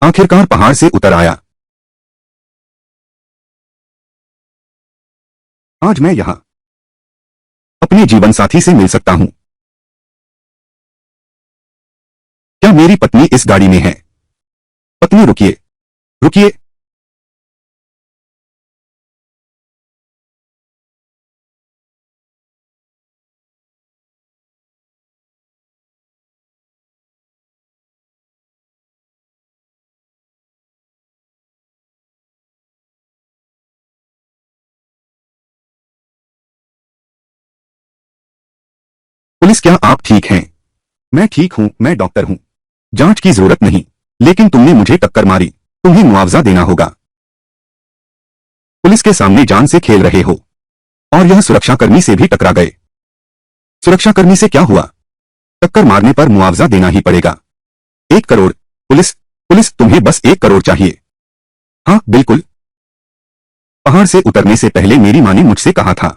आखिरकार पहाड़ से उतर आया। आज मैं यहां अपने जीवन साथी से मिल सकता हूं। क्या मेरी पत्नी इस गाड़ी में है? पत्नी रुकिए, रुकिए। पुलिस, क्या आप ठीक हैं? मैं ठीक हूं, मैं डॉक्टर हूं। जांच की जरूरत नहीं, लेकिन तुमने मुझे टक्कर मारी, तुम्हें मुआवजा देना होगा। पुलिस के सामने जान से खेल रहे हो और यह सुरक्षाकर्मी से भी टकरा गए। सुरक्षाकर्मी से क्या हुआ? टक्कर मारने पर मुआवजा देना ही पड़ेगा। 1 करोड़। पुलिस, पुलिस, तुम्हें बस 1 करोड़ चाहिए। हाँ बिल्कुल। पहाड़ से उतरने से पहले मेरी माँ ने मुझसे कहा था,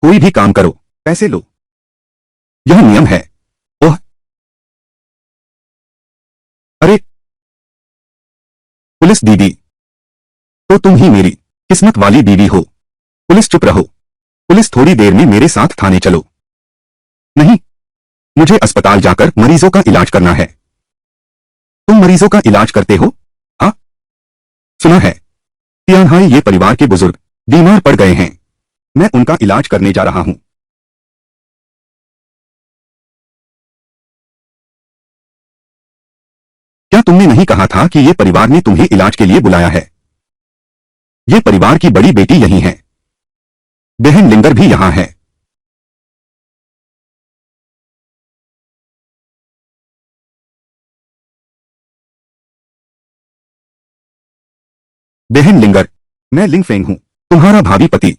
कोई भी काम करो, पैसे लो। यह नियम है। ओह, अरे पुलिस दीदी, तो तुम ही मेरी किस्मत वाली बीवी हो। पुलिस, चुप रहो। पुलिस, थोड़ी देर में मेरे साथ थाने चलो। नहीं, मुझे अस्पताल जाकर मरीजों का इलाज करना है। तुम मरीजों का इलाज करते हो? हाँ, सुना है। तियानहाई ये परिवार के बुजुर्ग बीमार पड़ गए हैं, मैं उनका इलाज करने जा रहा हूं। क्या तुमने नहीं कहा था कि ये परिवार ने तुम्हें इलाज के लिए बुलाया है? ये परिवार की बड़ी बेटी यहीं है, बहन लिंगर भी यहां है। बहन लिंगर, मैं लिंग फेंग हूं, तुम्हारा भावी पति।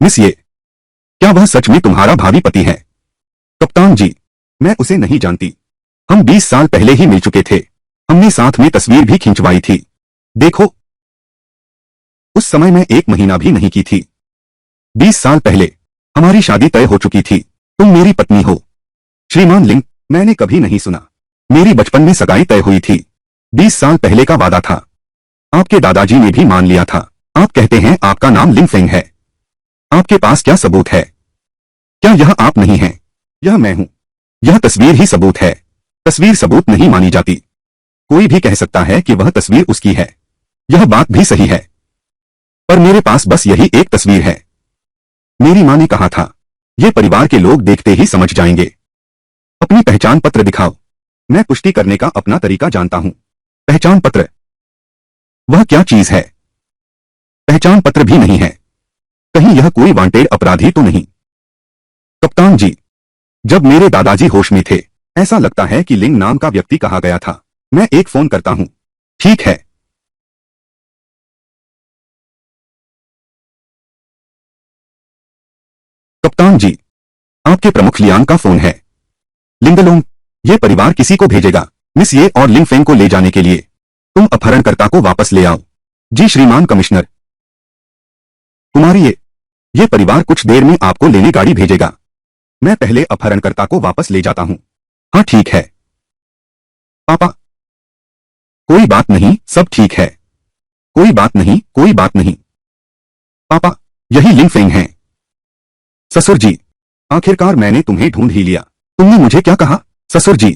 मिस ये, क्या वह सच में तुम्हारा भावी पति है? कप्तान जी, मैं उसे नहीं जानती। हम 20 साल पहले ही मिल चुके थे। हमने साथ में तस्वीर भी खिंचवाई थी। देखो, उस समय मैं 1 महीना भी नहीं की थी। 20 साल पहले हमारी शादी तय हो चुकी थी। तुम मेरी पत्नी हो। श्रीमान लिंग, मैंने कभी नहीं सुना। मेरी बचपन में सगाई तय हुई थी। 20 साल पहले का वादा था। आपके दादाजी ने भी मान लिया था। आप कहते हैं आपका नाम लिंग फेंग है। आपके पास क्या सबूत है? क्या यह आप नहीं हैं? यह मैं हूं। यह तस्वीर ही सबूत है। तस्वीर सबूत नहीं मानी जाती। कोई भी कह सकता है कि वह तस्वीर उसकी है। यह बात भी सही है, पर मेरे पास बस यही एक तस्वीर है। मेरी मां ने कहा था, ये परिवार के लोग देखते ही समझ जाएंगे। अपनी पहचान पत्र दिखाओ। मैं पुष्टि करने का अपना तरीका जानता हूं। पहचान पत्र? वह क्या चीज है? पहचान पत्र भी नहीं है। कहीं यह कोई वांटेड अपराधी तो नहीं? कप्तान जी, जब मेरे दादाजी होश में थे, ऐसा लगता है कि लिंग नाम का व्यक्ति कहा गया था। मैं एक फोन करता हूं। ठीक है। कप्तान जी, आपके प्रमुख लियांग का फोन है। लिंगलोंग, ये परिवार किसी को भेजेगा मिस ये और लिंग फेंग को ले जाने के लिए। तुम अपहरणकर्ता को वापस ले आओ। जी श्रीमान कमिश्नर। कुमारी, ये परिवार कुछ देर में आपको लेने गाड़ी भेजेगा। मैं पहले अपहरणकर्ता को वापस ले जाता हूं। हाँ ठीक है। पापा, कोई बात नहीं, सब ठीक है। कोई बात नहीं, कोई बात नहीं। पापा, यही लिंग फेंग हैं। ससुर जी, आखिरकार मैंने तुम्हें ढूंढ ही लिया। तुमने मुझे क्या कहा? ससुर जी,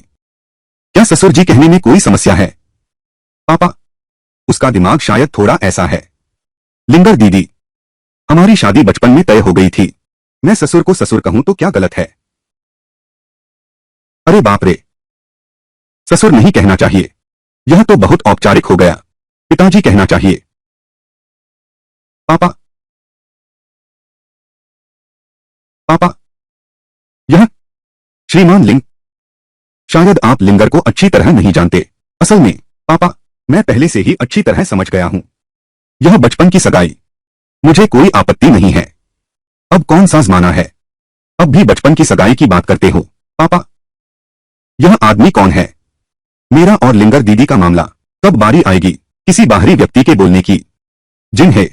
क्या ससुर जी कहने में कोई समस्या है? पापा, उसका दिमाग शायद थोड़ा ऐसा है। लिंगर दीदी, हमारी शादी बचपन में तय हो गई थी। मैं ससुर को ससुर कहूं तो क्या गलत है? अरे बाप रे, ससुर नहीं कहना चाहिए। यह तो बहुत औपचारिक हो गया। पिताजी कहना चाहिए। पापा, पापा, यह श्रीमान लिंग, शायद आप लिंगर को अच्छी तरह नहीं जानते। असल में पापा, मैं पहले से ही अच्छी तरह समझ गया हूं। यह बचपन की सगाई, मुझे कोई आपत्ति नहीं है। अब कौन सा जमाना है, अब भी बचपन की सगाई की बात करते हो? पापा, यह आदमी कौन है? मेरा और लिंगर दीदी का मामला कब बारी आएगी किसी बाहरी व्यक्ति के बोलने की? जिन्हें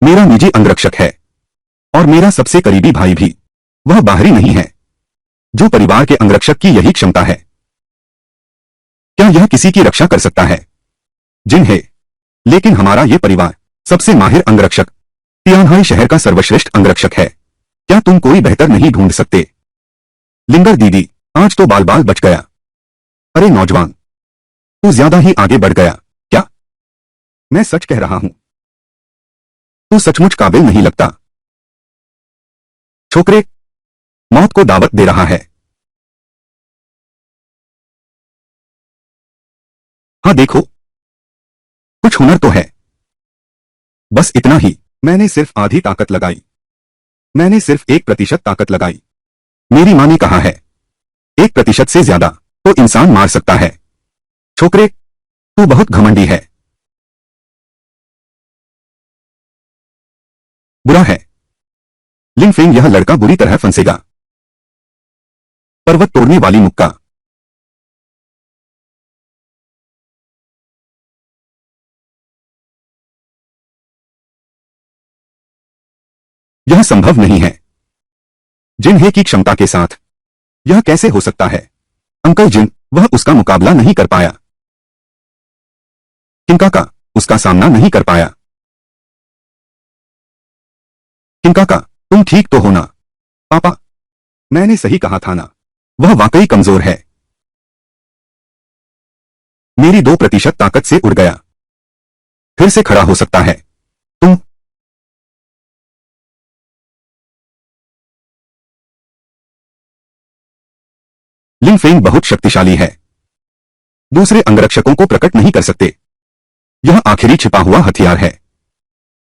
मेरा निजी अंगरक्षक है और मेरा सबसे करीबी भाई भी, वह बाहरी नहीं है। जो परिवार के अंगरक्षक की यही क्षमता है। क्या यह किसी की रक्षा कर सकता है? जिन है, लेकिन हमारा ये परिवार सबसे माहिर अंगरक्षक तियानहाई शहर का सर्वश्रेष्ठ अंगरक्षक है। क्या तुम कोई बेहतर नहीं ढूंढ सकते? लिंगर दीदी, आज तो बाल बाल बच गया। अरे नौजवान, तू ज्यादा ही आगे बढ़ गया। क्या? मैं सच कह रहा हूं, तू सचमुच काबिल नहीं लगता। छोकरे, मौत को दावत दे रहा है। हाँ देखो, कुछ हुनर तो है। बस इतना ही। मैंने सिर्फ आधी ताकत लगाई। मैंने सिर्फ 1% ताकत लगाई। मेरी मां ने कहा है, 1% से ज्यादा तो इंसान मार सकता है। छोकरे, तू बहुत घमंडी है। बुरा है। लिंगफेंग, यह लड़का बुरी तरह फंसेगा। पर्वत तोड़ने वाली मुक्का। यह संभव नहीं है। जिन्हे की क्षमता के साथ यह कैसे हो सकता है? अंकल जिन, वह उसका मुकाबला नहीं कर पाया। किंकाका, उसका सामना नहीं कर पाया। किंकाका, तुम ठीक तो हो ना? पापा, मैंने सही कहा था ना, वह वाकई कमजोर है। मेरी 2% ताकत से उड़ गया। फिर से खड़ा हो सकता है। तुम। लिंगफेंग बहुत शक्तिशाली है। दूसरे अंगरक्षकों को प्रकट नहीं कर सकते। यह आखिरी छिपा हुआ हथियार है।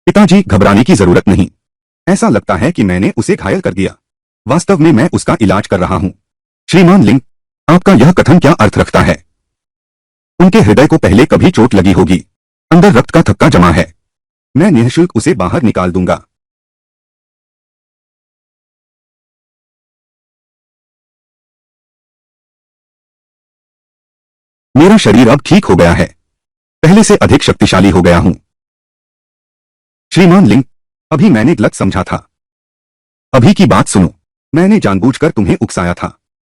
पिताजी, घबराने की जरूरत नहीं। ऐसा लगता है कि मैंने उसे घायल कर दिया। वास्तव में मैं उसका इलाज कर रहा हूं। श्रीमान लिंग, आपका यह कथन क्या अर्थ रखता है? उनके हृदय को पहले कभी चोट लगी होगी। अंदर रक्त का थक्का जमा है। मैं निःशुल्क उसे बाहर निकाल दूंगा। मेरा शरीर अब ठीक हो गया है। पहले से अधिक शक्तिशाली हो गया हूं। श्रीमान लिंग, अभी मैंने गलत समझा था। अभी की बात सुनो। मैंने जानबूझकर तुम्हें उकसाया था।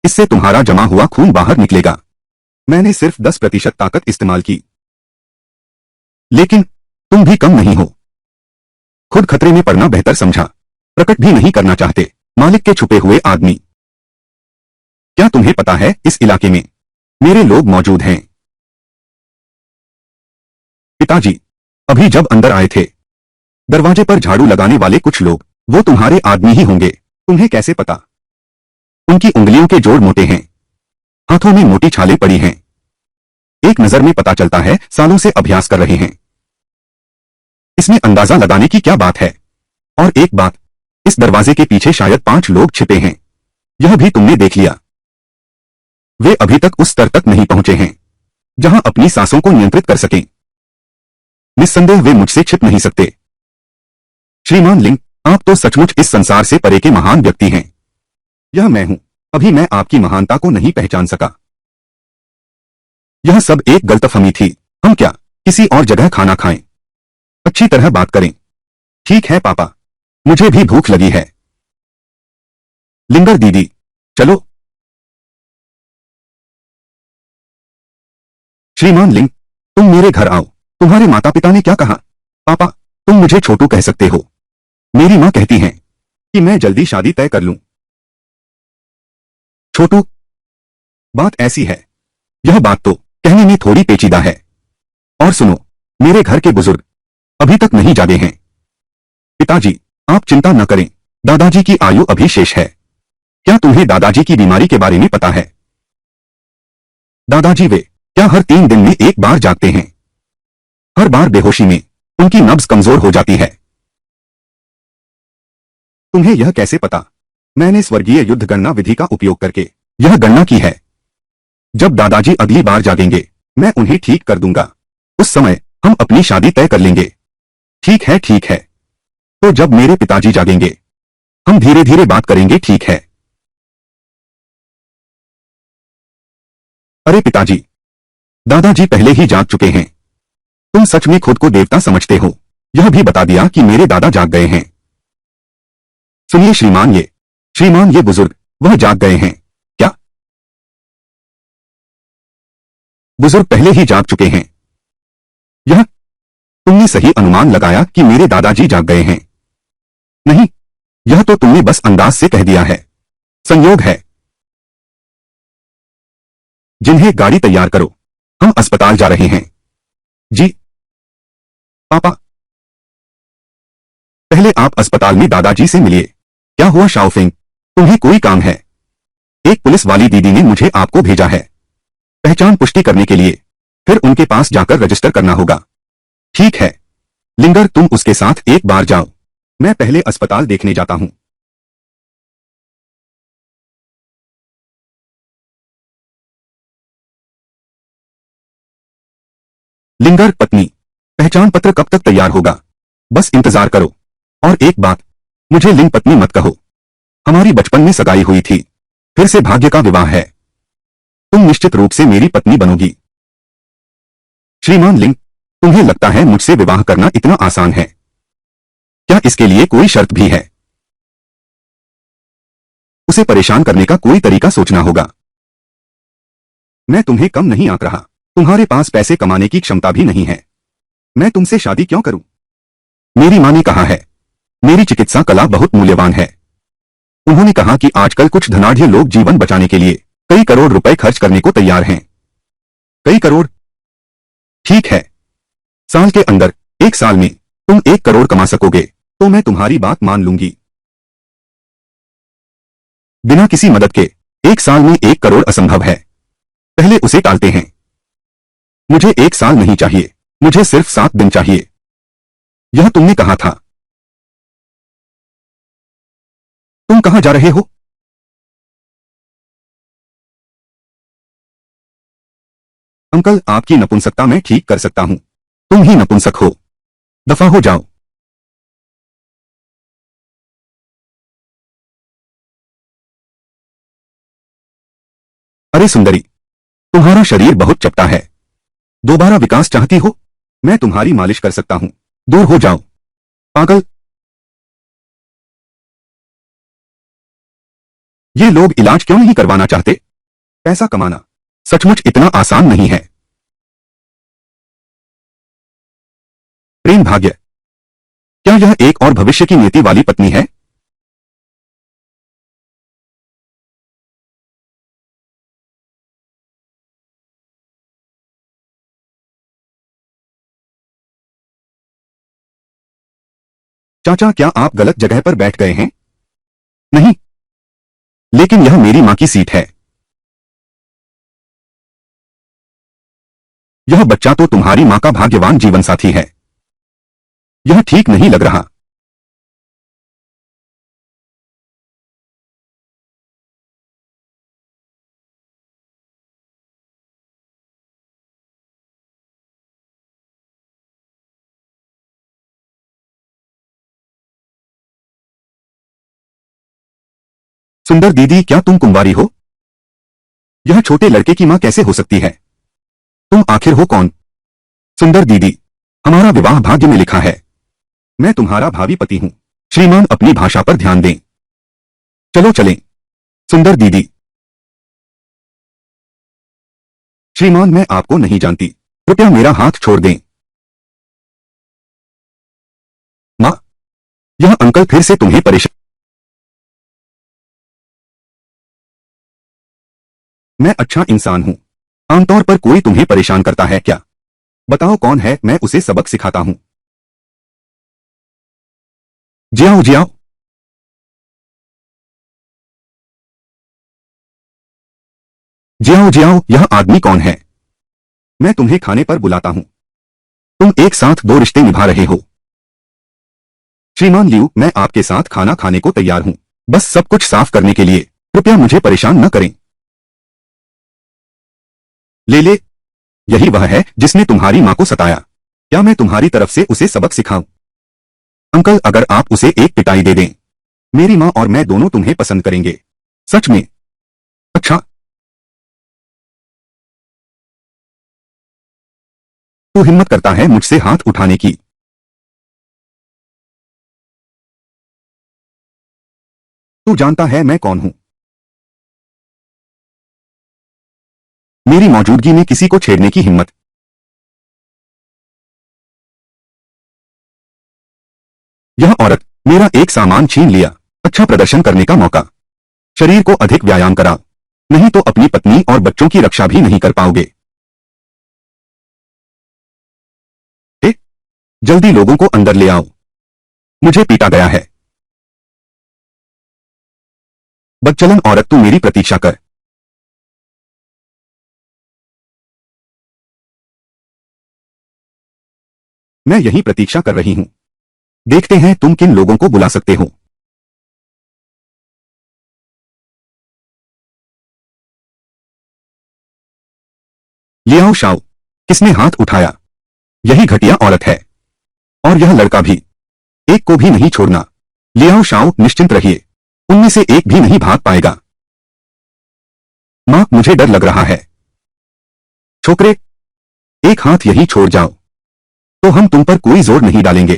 इससे तुम्हारा जमा हुआ खून बाहर निकलेगा। मैंने सिर्फ 10% ताकत इस्तेमाल की। लेकिन तुम भी कम नहीं हो। खुद खतरे में पड़ना बेहतर समझा। प्रकट भी नहीं करना चाहते। मालिक के छुपे हुए आदमी। क्या तुम्हें पता है, इस इलाके में मेरे लोग मौजूद हैं? पिताजी, अभी जब अंदर आए थे, दरवाजे पर झाड़ू लगाने वाले कुछ लोग, वो तुम्हारे आदमी ही होंगे। तुम्हें कैसे पता? उनकी उंगलियों के जोड़ मोटे हैं। हाथों में मोटी छाले पड़ी हैं। एक नजर में पता चलता है, सालों से अभ्यास कर रहे हैं। इसमें अंदाजा लगाने की क्या बात है? और एक बात, इस दरवाजे के पीछे शायद 5 लोग छिपे हैं। यह भी तुमने देख लिया। वे अभी तक उस स्तर तक नहीं पहुंचे हैं जहां अपनी सांसों को नियंत्रित कर सकें। निस्संदेह वे मुझसे छिप नहीं सकते। श्रीमान लिंग, आप तो सचमुच इस संसार से परे के महान व्यक्ति हैं। यह मैं हूं। अभी मैं आपकी महानता को नहीं पहचान सका। यह सब एक गलतफहमी थी। हम क्या किसी और जगह खाना खाएं? अच्छी तरह बात करें। ठीक है पापा, मुझे भी भूख लगी है। लिंगर दीदी, चलो। श्रीमान लिंग, तुम मेरे घर आओ। तुम्हारे माता पिता ने क्या कहा? पापा, तुम मुझे छोटू कह सकते हो। मेरी मां कहती हैं कि मैं जल्दी शादी तय कर लूं। छोटू, बात ऐसी है। यह बात तो कहने में थोड़ी पेचीदा है। और सुनो, मेरे घर के बुजुर्ग अभी तक नहीं जागे हैं। पिताजी, आप चिंता न करें। दादाजी की आयु अभी शेष है। क्या तुम्हें दादाजी की बीमारी के बारे में पता है? दादाजी वे क्या हर 3 दिन में एक बार जागते हैं? हर बार बेहोशी में उनकी नब्ज कमजोर हो जाती है। तुम्हें यह कैसे पता? मैंने स्वर्गीय युद्ध गणना विधि का उपयोग करके यह गणना की है। जब दादाजी अगली बार जागेंगे, मैं उन्हें ठीक कर दूंगा। उस समय हम अपनी शादी तय कर लेंगे। ठीक है, ठीक है। तो जब मेरे पिताजी जागेंगे, हम धीरे धीरे बात करेंगे, ठीक है? अरे पिताजी, दादाजी पहले ही जाग चुके हैं। तुम सच में खुद को देवता समझते हो। यह भी बता दिया कि मेरे दादा जाग गए हैं। सुनिए श्रीमान ये बुजुर्ग, वह जाग गए हैं। क्या? बुजुर्ग पहले ही जाग चुके हैं। यह तुमने सही अनुमान लगाया कि मेरे दादाजी जाग गए हैं। नहीं, यह तो तुमने बस अंदाज से कह दिया है। संयोग है। जिन्हें गाड़ी तैयार करो, हम अस्पताल जा रहे हैं। जी पापा, पहले आप अस्पताल में दादाजी से मिलिए। क्या हुआ शाओफिंग, तुम्हें कोई काम है? एक पुलिस वाली दीदी ने मुझे आपको भेजा है, पहचान पुष्टि करने के लिए। फिर उनके पास जाकर रजिस्टर करना होगा। ठीक है लिंगर, तुम उसके साथ एक बार जाओ। मैं पहले अस्पताल देखने जाता हूं। लिंगर पत्नी, पहचान पत्र कब तक तैयार होगा? बस इंतजार करो। और एक बात, मुझे लिंग पत्नी मत कहो। हमारी बचपन में सगाई हुई थी, फिर से भाग्य का विवाह है। तुम निश्चित रूप से मेरी पत्नी बनोगी। श्रीमान लिंग, तुम्हें लगता है मुझसे विवाह करना इतना आसान है? क्या इसके लिए कोई शर्त भी है? उसे परेशान करने का कोई तरीका सोचना होगा। मैं तुम्हें कम नहीं आंक रहा। तुम्हारे पास पैसे कमाने की क्षमता भी नहीं है। मैं तुमसे शादी क्यों करूं? मेरी मां ने कहा है, मेरी चिकित्सा कला बहुत मूल्यवान है। उन्होंने कहा कि आजकल कुछ धनाढ़ लोग जीवन बचाने के लिए कई करोड़ रुपए खर्च करने को तैयार हैं। कई करोड़? ठीक है, साल के अंदर, एक साल में तुम 1 करोड़ कमा सकोगे तो मैं तुम्हारी बात मान लूंगी। बिना किसी मदद के 1 साल में 1 करोड़ असंभव है। पहले उसे टालते हैं। मुझे 1 साल नहीं चाहिए, मुझे सिर्फ 7 दिन चाहिए। यह तुमने कहा था। तुम कहां जा रहे हो? अंकल, आपकी नपुंसकता मैं ठीक कर सकता हूं। तुम ही नपुंसक हो। दफा हो जाओ। अरे सुंदरी, तुम्हारा शरीर बहुत चपटा है। दोबारा विकास चाहती हो? मैं तुम्हारी मालिश कर सकता हूं। दूर हो जाओ पागल। ये लोग इलाज क्यों नहीं करवाना चाहते? पैसा कमाना सचमुच इतना आसान नहीं है। प्रेम भाग्य, क्या यह एक और भविष्य की नीति वाली पत्नी है? चाचा, क्या आप गलत जगह पर बैठ गए हैं? नहीं, लेकिन यह मेरी मां की सीट है। यह बच्चा तो तुम्हारी मां का भाग्यवान जीवन साथी है। यह ठीक नहीं लग रहा। सुंदर दीदी, क्या तुम कुंवारी हो? यह छोटे लड़के की मां कैसे हो सकती है? तुम आखिर हो कौन? सुंदर दीदी, हमारा विवाह भाग्य में लिखा है। मैं तुम्हारा भावी पति हूं। श्रीमान, अपनी भाषा पर ध्यान दें। चलो चलें। सुंदर दीदी। श्रीमान, मैं आपको नहीं जानती, कृपया मेरा हाथ छोड़ दें। मां, यह अंकल फिर से तुम्हें परेशान। मैं अच्छा इंसान हूं। आमतौर पर कोई तुम्हें परेशान करता है क्या? बताओ कौन है, मैं उसे सबक सिखाता हूं। Xiao Xiao. जियाओ जियाओ, यह आदमी कौन है? मैं तुम्हें खाने पर बुलाता हूं। तुम एक साथ 2 रिश्ते निभा रहे हो। श्रीमान लियू, मैं आपके साथ खाना खाने को तैयार हूं, बस सब कुछ साफ करने के लिए। कृपया मुझे परेशान न करें। ले ले, यही वह है जिसने तुम्हारी मां को सताया। क्या मैं तुम्हारी तरफ से उसे सबक सिखाऊं? अंकल, अगर आप उसे एक पिटाई दे दें, मेरी मां और मैं दोनों तुम्हें पसंद करेंगे। सच में? अच्छा, तू हिम्मत करता है मुझसे हाथ उठाने की? तू जानता है मैं कौन हूं? मेरी मौजूदगी में किसी को छेड़ने की हिम्मत। यह औरत मेरा एक सामान छीन लिया। अच्छा प्रदर्शन करने का मौका। शरीर को अधिक व्यायाम कराओ, नहीं तो अपनी पत्नी और बच्चों की रक्षा भी नहीं कर पाओगे। जल्दी लोगों को अंदर ले आओ, मुझे पीटा गया है। बदचलन औरत, तू मेरी प्रतीक्षा कर। मैं यही प्रतीक्षा कर रही हूं। देखते हैं तुम किन लोगों को बुला सकते हो। लियाओ शाओ। किसने हाथ उठाया? यही घटिया औरत है, और यह लड़का भी। एक को भी नहीं छोड़ना। लियाओ शाओ, निश्चिंत रहिए, उनमें से एक भी नहीं भाग पाएगा। मां, मुझे डर लग रहा है। छोकरे, एक हाथ यही छोड़ जाओ, तो हम तुम पर कोई जोर नहीं डालेंगे।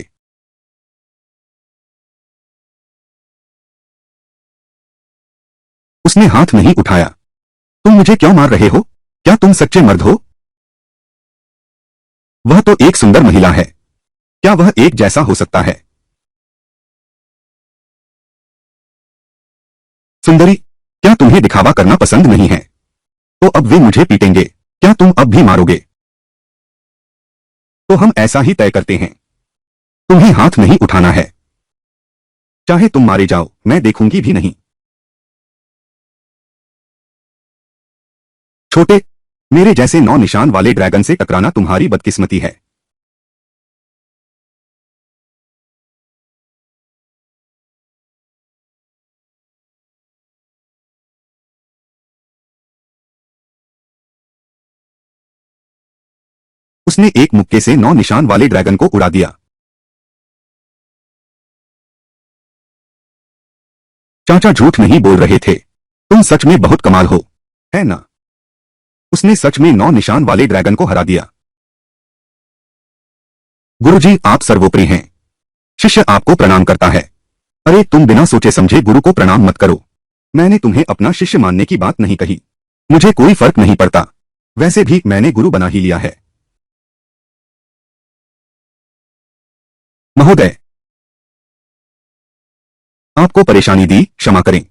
उसने हाथ नहीं उठाया। तुम मुझे क्यों मार रहे हो? क्या तुम सच्चे मर्द हो? वह तो एक सुंदर महिला है। क्या वह एक जैसा हो सकता है? सुंदरी, क्या तुम्हें दिखावा करना पसंद नहीं है? तो अब वे मुझे पीटेंगे। क्या तुम अब भी मारोगे? तो हम ऐसा ही तय करते हैं। तुम्हें हाथ नहीं उठाना है। चाहे तुम मारे जाओ, मैं देखूंगी भी नहीं। छोटे, मेरे जैसे 9 निशान वाले ड्रैगन से टकराना तुम्हारी बदकिस्मती है। उसने एक मुक्के से 9 निशान वाले ड्रैगन को उड़ा दिया। चाचा झूठ नहीं बोल रहे थे। तुम सच में बहुत कमाल हो, है ना? उसने सच में 9 निशान वाले ड्रैगन को हरा दिया। गुरुजी, आप सर्वोपरि हैं। शिष्य आपको प्रणाम करता है। अरे, तुम बिना सोचे समझे गुरु को प्रणाम मत करो। मैंने तुम्हें अपना शिष्य मानने की बात नहीं कही। मुझे कोई फर्क नहीं पड़ता। वैसे भी मैंने गुरु बना ही लिया है। महोदय, आपको परेशानी दी, क्षमा करें।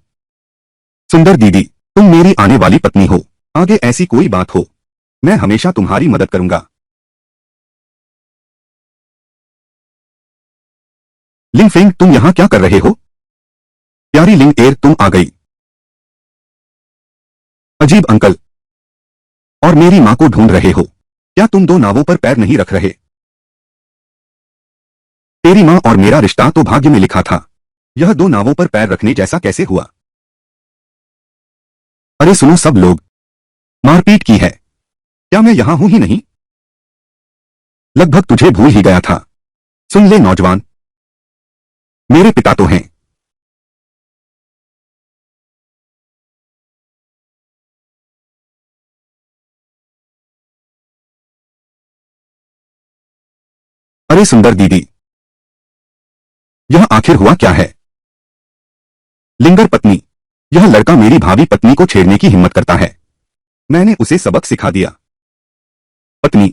सुंदर दीदी, तुम मेरी आने वाली पत्नी हो। आगे ऐसी कोई बात हो, मैं हमेशा तुम्हारी मदद करूंगा। लिंग फेंग, तुम यहां क्या कर रहे हो? प्यारी लिंग एर, तुम आ गई। अजीब अंकल, और मेरी मां को ढूंढ रहे हो? क्या तुम दो नावों पर पैर नहीं रख रहे? तेरी मां और मेरा रिश्ता तो भाग्य में लिखा था। यह दो नावों पर पैर रखने जैसा कैसे हुआ? अरे सुनो सब लोग, मारपीट की है। क्या मैं यहां हूं ही नहीं? लगभग तुझे भूल ही गया था। सुन ले नौजवान, मेरे पिता तो हैं। अरे सुंदर दीदी, यह आखिर हुआ क्या है? लिंगर पत्नी, यह लड़का मेरी भावी पत्नी को छेड़ने की हिम्मत करता है। मैंने उसे सबक सिखा दिया। पत्नी,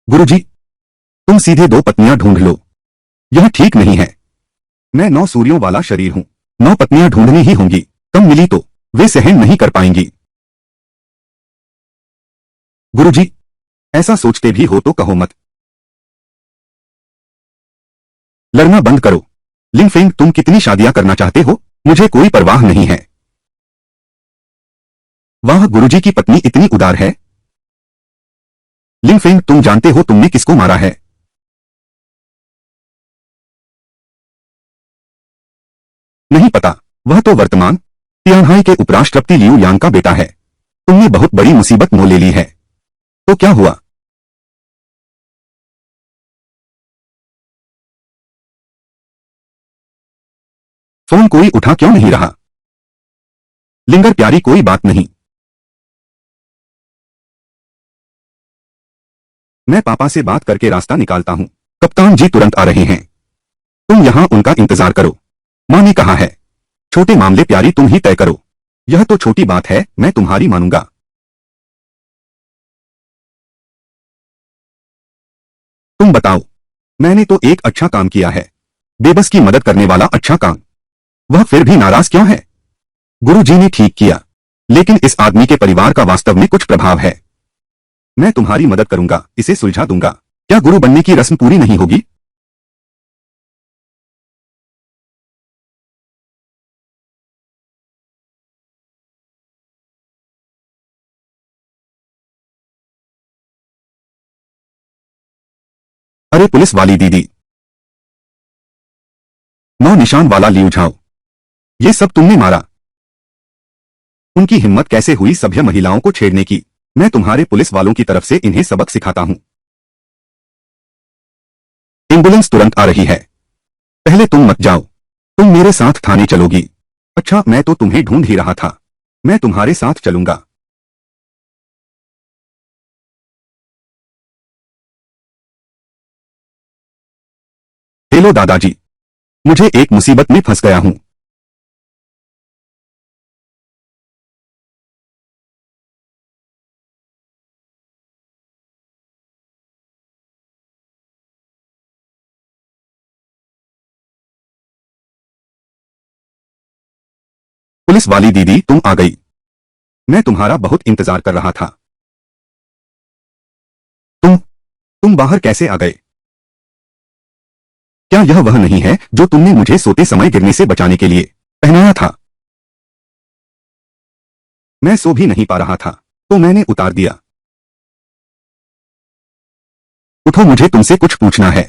गुरुजी, तुम सीधे 2 पत्नियां ढूंढ लो। यह ठीक नहीं है। मैं 9 सूर्यों वाला शरीर हूं। 9 पत्नियां ढूंढनी ही होंगी। कम मिली तो वे सहन नहीं कर पाएंगी। गुरुजी, ऐसा सोचते भी हो तो कहो मत। लड़ना बंद करो। लिंगफेंग, तुम कितनी शादियां करना चाहते हो? मुझे कोई परवाह नहीं है। वाह, गुरुजी की पत्नी इतनी उदार है। लिंगफेंग, तुम जानते हो तुमने किसको मारा है? नहीं पता। वह तो वर्तमान तियानहाई के उपराष्ट्रपति लियू यांग का बेटा है। तुमने बहुत बड़ी मुसीबत मोल ले ली है। तो क्या हुआ? फोन कोई उठा क्यों नहीं रहा? लिंगर प्यारी, कोई बात नहीं। मैं पापा से बात करके रास्ता निकालता हूं। कप्तान जी तुरंत आ रहे हैं। तुम यहां उनका इंतजार करो। मां ने कहा है। छोटे मामले प्यारी तुम ही तय करो। यह तो छोटी बात है, मैं तुम्हारी मानूंगा। तुम बताओ, मैंने तो एक अच्छा काम किया है, बेबस की मदद करने वाला अच्छा काम। वह फिर भी नाराज क्यों है? गुरुजी ने ठीक किया, लेकिन इस आदमी के परिवार का वास्तव में कुछ प्रभाव है। मैं तुम्हारी मदद करूंगा, इसे सुलझा दूंगा। क्या गुरु बनने की रस्म पूरी नहीं होगी? अरे पुलिस वाली दीदी, 9 निशान वाला लियो झाओ, ये सब तुमने मारा? उनकी हिम्मत कैसे हुई सभ्य महिलाओं को छेड़ने की? मैं तुम्हारे पुलिस वालों की तरफ से इन्हें सबक सिखाता हूं। एम्बुलेंस तुरंत आ रही है। पहले तुम मत जाओ, तुम मेरे साथ थाने चलोगी। अच्छा, मैं तो तुम्हें ढूंढ ही रहा था। मैं तुम्हारे साथ चलूंगा। हेलो दादाजी, मुझे एक मुसीबत में फंस गया हूं। पुलिस वाली दीदी तुम आ गई। मैं तुम्हारा बहुत इंतजार कर रहा था। तुम बाहर कैसे आ गए? क्या यह वह नहीं है जो तुमने मुझे सोते समय गिरने से बचाने के लिए पहनाया था? मैं सो भी नहीं पा रहा था, तो मैंने उतार दिया। उठो, मुझे तुमसे कुछ पूछना है।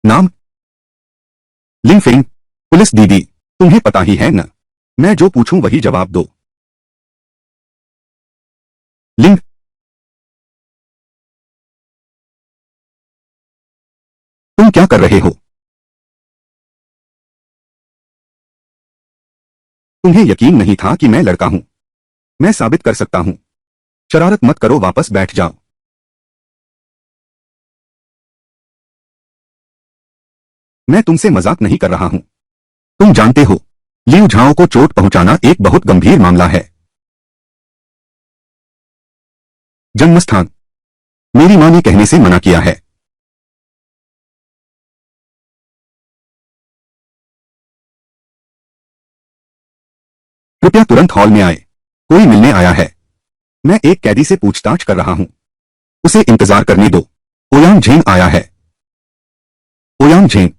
नाम? लिंगफिंग। पुलिस दीदी, तुम्हें पता ही है न, मैं जो पूछूं वही जवाब दो। लिंग? तुम क्या कर रहे हो? तुम्हें यकीन नहीं था कि मैं लड़का हूं? मैं साबित कर सकता हूं। शरारत मत करो, वापस बैठ जाओ। मैं तुमसे मजाक नहीं कर रहा हूं। तुम जानते हो, लियू झाओ को चोट पहुंचाना एक बहुत गंभीर मामला है। जन्मस्थान? मेरी मां ने कहने से मना किया है। कृपया तुरंत हॉल में आए, कोई मिलने आया है। मैं एक कैदी से पूछताछ कर रहा हूं, उसे इंतजार करने दो। ओयांग झेंग आया है। ओयांग झेंग,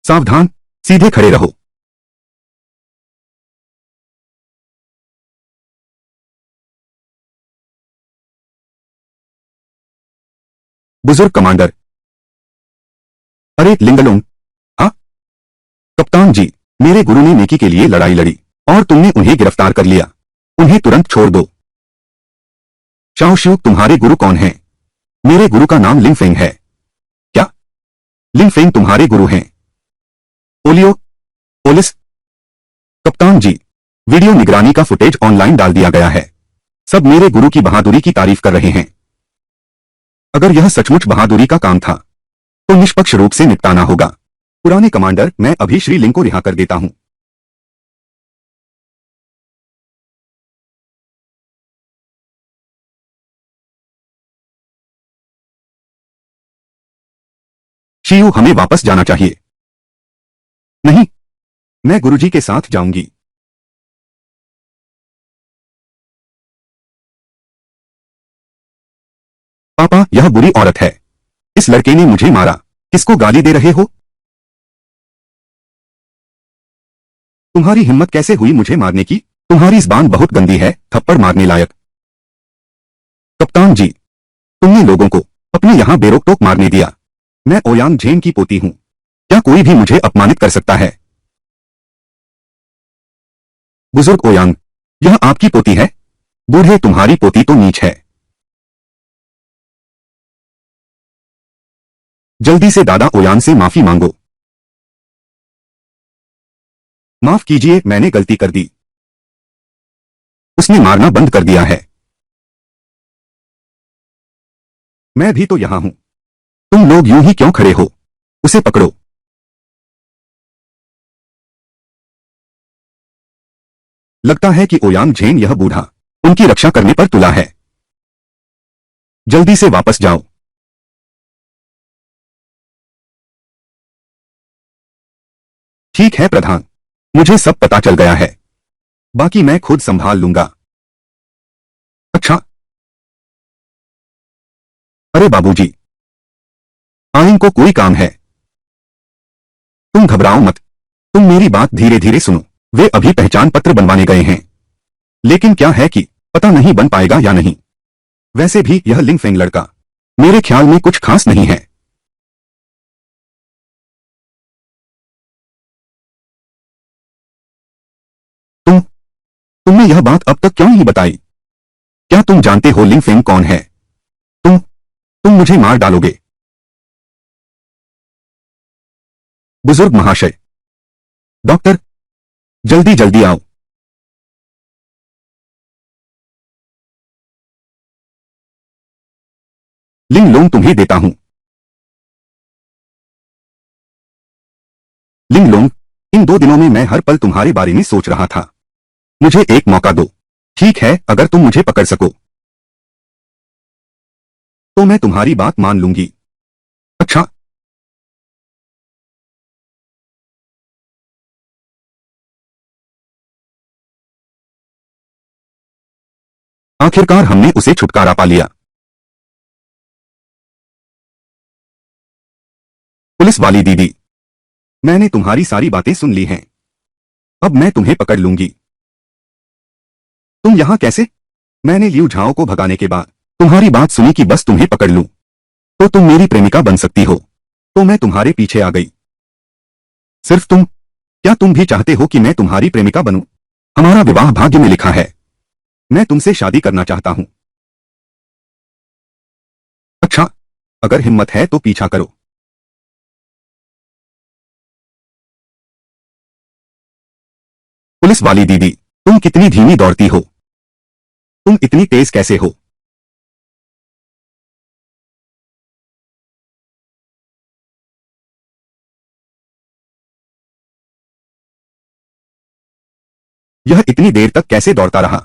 सावधान, सीधे खड़े रहो। बुजुर्ग कमांडर। अरे लिंगलोंग। हाँ कप्तान जी, मेरे गुरु ने नेकी के लिए लड़ाई लड़ी और तुमने उन्हें गिरफ्तार कर लिया। उन्हें तुरंत छोड़ दो। चाओ तुम्हारे गुरु कौन हैं? मेरे गुरु का नाम लिंगफेंग है। क्या? लिंगफेंग तुम्हारे गुरु हैं? ओलियो? पुलिस? कप्तान जी, वीडियो निगरानी का फुटेज ऑनलाइन डाल दिया गया है। सब मेरे गुरु की बहादुरी की तारीफ कर रहे हैं। अगर यह सचमुच बहादुरी का काम था, तो निष्पक्ष रूप से निपटाना होगा। पुराने कमांडर, मैं अभी श्री लिंग को रिहा कर देता हूं। शियू, हमें वापस जाना चाहिए। नहीं, मैं गुरुजी के साथ जाऊंगी। पापा, यह बुरी औरत है। इस लड़के ने मुझे मारा। किसको गाली दे रहे हो? तुम्हारी हिम्मत कैसे हुई मुझे मारने की? तुम्हारी ज़बान बहुत गंदी है, थप्पड़ मारने लायक। कप्तान जी, तुमने लोगों को अपने यहां बेरोक-टोक मारने दिया। मैं ओयांग झेन की पोती हूं। क्या कोई भी मुझे अपमानित कर सकता है? बुजुर्ग ओयांग, यह आपकी पोती है? बूढ़े, तुम्हारी पोती तो नीच है। जल्दी से दादा ओयांग से माफी मांगो। माफ कीजिए, मैंने गलती कर दी। उसने मारना बंद कर दिया है। मैं भी तो यहां हूं। तुम लोग यूं ही क्यों खड़े हो? उसे पकड़ो। लगता है कि ओयांग झेन यह बूढ़ा उनकी रक्षा करने पर तुला है। जल्दी से वापस जाओ। ठीक है प्रधान, मुझे सब पता चल गया है, बाकी मैं खुद संभाल लूंगा। अच्छा। अरे बाबूजी, आइन को कोई काम है। तुम घबराओ मत, तुम मेरी बात धीरे धीरे सुनो। वे अभी पहचान पत्र बनवाने गए हैं, लेकिन क्या है कि पता नहीं बन पाएगा या नहीं। वैसे भी यह लिंग फेंग लड़का मेरे ख्याल में कुछ खास नहीं है। तुमने यह बात अब तक क्यों नहीं बताई? क्या तुम जानते हो लिंग फेंग कौन है? तुम मुझे मार डालोगे। बुजुर्ग महाशय, डॉक्टर, जल्दी जल्दी आओ। लिंग लोंग तुम्हें देता हूं। लिंग लोंग, इन 2 दिनों में मैं हर पल तुम्हारे बारे में सोच रहा था। मुझे एक मौका दो। ठीक है, अगर तुम मुझे पकड़ सको तो मैं तुम्हारी बात मान लूंगी। अच्छा। आखिरकार हमने उसे छुटकारा पा लिया। पुलिस वाली दीदी, मैंने तुम्हारी सारी बातें सुन ली हैं। अब मैं तुम्हें पकड़ लूंगी। तुम यहां कैसे? मैंने लियू झाओ को भगाने के बाद तुम्हारी बात सुनी कि बस तुम्हें पकड़ लूं तो तुम मेरी प्रेमिका बन सकती हो, तो मैं तुम्हारे पीछे आ गई। सिर्फ तुम? क्या तुम भी चाहते हो कि मैं तुम्हारी प्रेमिका बनूं? हमारा विवाह भाग्य में लिखा है। मैं तुमसे शादी करना चाहता हूं। अच्छा, अगर हिम्मत है तो पीछा करो। पुलिस वाली दीदी, तुम कितनी धीमी दौड़ती हो? तुम इतनी तेज कैसे हो? यह इतनी देर तक कैसे दौड़ता रहा?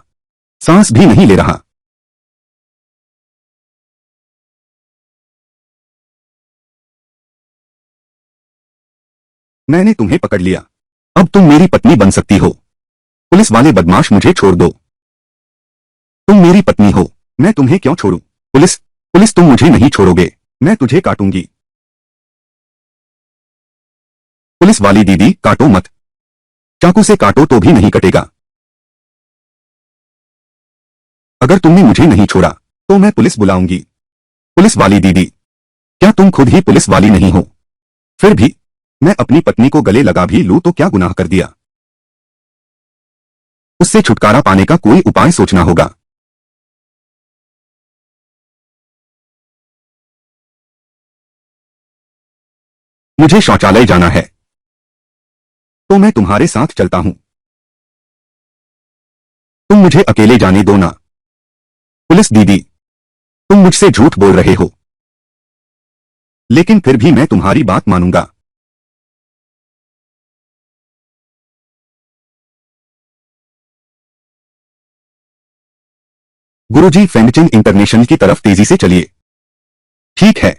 सांस भी नहीं ले रहा। मैंने तुम्हें पकड़ लिया। अब तुम मेरी पत्नी बन सकती हो। पुलिस वाले बदमाश, मुझे छोड़ दो। तुम मेरी पत्नी हो, मैं तुम्हें क्यों छोड़ूं? पुलिस, पुलिस, तुम मुझे नहीं छोड़ोगे। मैं तुझे काटूंगी। पुलिस वाली दीदी, काटो मत। चाकू से काटो तो भी नहीं कटेगा। अगर तुमने मुझे नहीं छोड़ा तो मैं पुलिस बुलाऊंगी। पुलिस वाली दीदी, क्या तुम खुद ही पुलिस वाली नहीं हो? फिर भी मैं अपनी पत्नी को गले लगा भी लूं तो क्या गुनाह कर दिया? उससे छुटकारा पाने का कोई उपाय सोचना होगा। मुझे शौचालय जाना है, तो मैं तुम्हारे साथ चलता हूं। तुम मुझे अकेले जाने दो ना। पुलिस दीदी, तुम मुझसे झूठ बोल रहे हो, लेकिन फिर भी मैं तुम्हारी बात मानूंगा। गुरुजी, फेंगचिन इंटरनेशनल की तरफ तेजी से चलिए। ठीक है।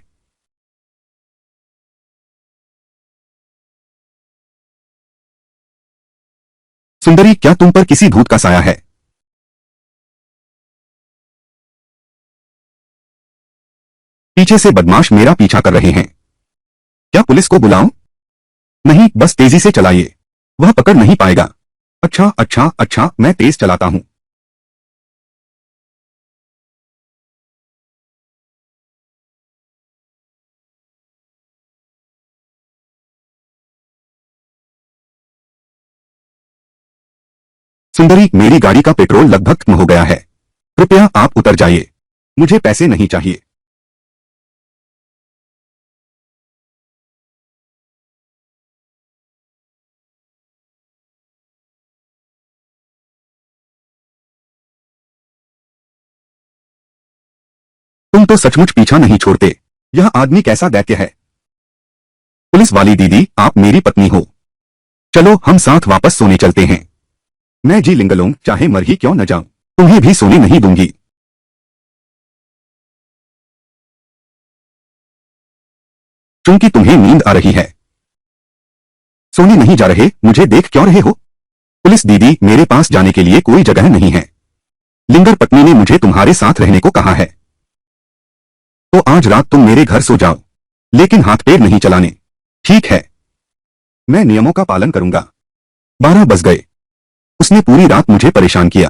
सुंदरी, क्या तुम पर किसी भूत का साया है? पीछे से बदमाश मेरा पीछा कर रहे हैं। क्या पुलिस को बुलाऊं? नहीं, बस तेजी से चलाइए, वह पकड़ नहीं पाएगा। अच्छा अच्छा अच्छा, मैं तेज चलाता हूं। सुंदरी, मेरी गाड़ी का पेट्रोल लगभग खत्म हो गया है, कृपया आप उतर जाइए। मुझे पैसे नहीं चाहिए। तुम तो सचमुच पीछा नहीं छोड़ते। यह आदमी कैसा दैत्य है? पुलिस वाली दीदी, आप मेरी पत्नी हो। चलो हम साथ वापस सोने चलते हैं। मैं जी लिंगलोंग चाहे मर ही क्यों न जाऊं, तुम्हें भी सोने नहीं दूंगी। क्योंकि तुम्हें नींद आ रही है। सोने नहीं जा रहे, मुझे देख क्यों रहे हो? पुलिस दीदी, मेरे पास जाने के लिए कोई जगह नहीं है। लिंगर पत्नी ने मुझे तुम्हारे साथ रहने को कहा है। तो आज रात तुम मेरे घर सो जाओ, लेकिन हाथ पैर नहीं चलाने। ठीक है, मैं नियमों का पालन करूंगा। 12 बज गए। उसने पूरी रात मुझे परेशान किया।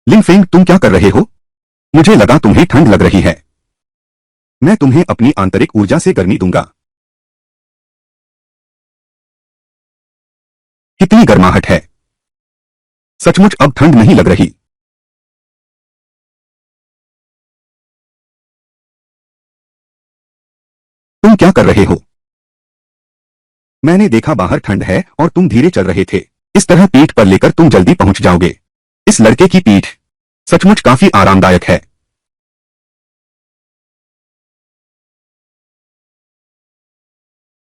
लिंगफेंग, तुम क्या कर रहे हो? मुझे लगा तुम्हें ठंड लग रही है। मैं तुम्हें अपनी आंतरिक ऊर्जा से गर्मी दूंगा। कितनी गर्माहट है। सचमुच अब ठंड नहीं लग रही। तुम क्या कर रहे हो? मैंने देखा बाहर ठंड है और तुम धीरे चल रहे थे। इस तरह पीठ पर लेकर तुम जल्दी पहुंच जाओगे। इस लड़के की पीठ सचमुच काफी आरामदायक है।